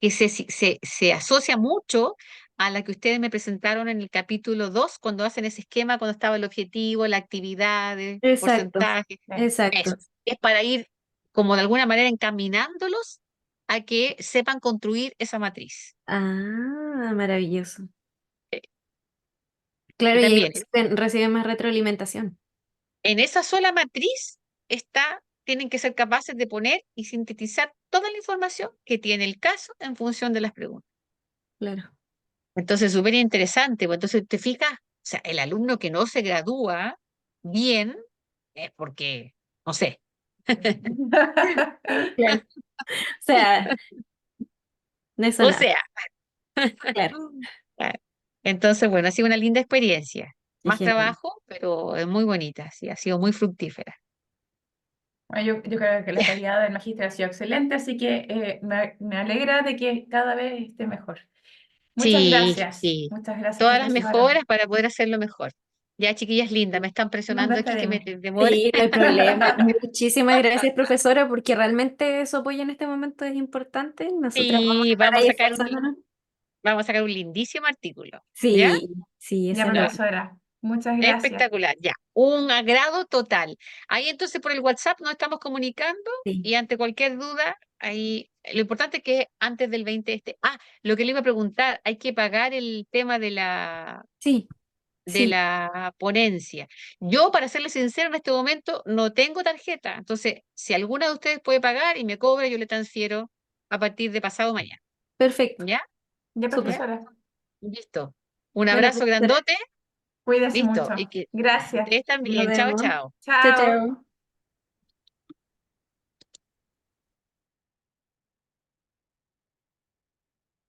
que se asocia mucho a la que ustedes me presentaron en el capítulo 2 cuando hacen ese esquema, cuando estaba el objetivo, las actividades, Exacto, porcentaje. Eso. exacto. Es para ir como de alguna manera encaminándolos a que sepan construir esa matriz. Ah, maravilloso. Eh, Claro, Y y ahí también, reciben más retroalimentación. en esa sola matriz tienen que ser capaces de poner y sintetizar toda la información que tiene el caso en función de las preguntas. Claro. Entonces, súper interesante. Pues, entonces, te fijas, o sea, el alumno que no se gradúa bien es porque, no sé. Claro. O sea, de eso O nada. sea, Claro. ah, entonces, bueno, ha sido una linda experiencia. Qué Más genial. trabajo, pero es muy bonita, sí, ha sido muy fructífera. Bueno, yo creo que la calidad del magíster ha sido excelente, así que me alegra de que cada vez esté mejor. Sí, sí. Muchas gracias, Todas las profesora. mejoras para poder hacerlo mejor. Ya, chiquillas lindas, me están Nos presionando aquí que me despedimos. demore. Sí, no hay problema. Muchísimas gracias, profesora, porque realmente su apoyo en este momento es importante. Nosotras vamos a Sí, estar ahí esforzándonos. vamos a sacar un lindísimo artículo. ¿Ya? Sí, sí, Ya, esa es la... profesora, muchas gracias. Espectacular, ya. Un agrado total. Ahí entonces por el WhatsApp nos estamos comunicando Sí, y ante cualquier duda, ahí lo importante es que antes del 20 lo que le iba a preguntar, hay que pagar el tema sí, de sí, la ponencia. Yo, para serle sincero, en este momento no tengo tarjeta, entonces si alguna de ustedes puede pagar y me cobra, yo le transfiero a partir de pasado mañana. perfecto, ¿Ya? Ya, súper. ¿Ya? profesora, Listo. Un Bueno, abrazo profesora, grandote, cuídese listo. mucho. Y que Gracias. ustedes nos también. Chao, vemos. chao. Chao, Chao. chao.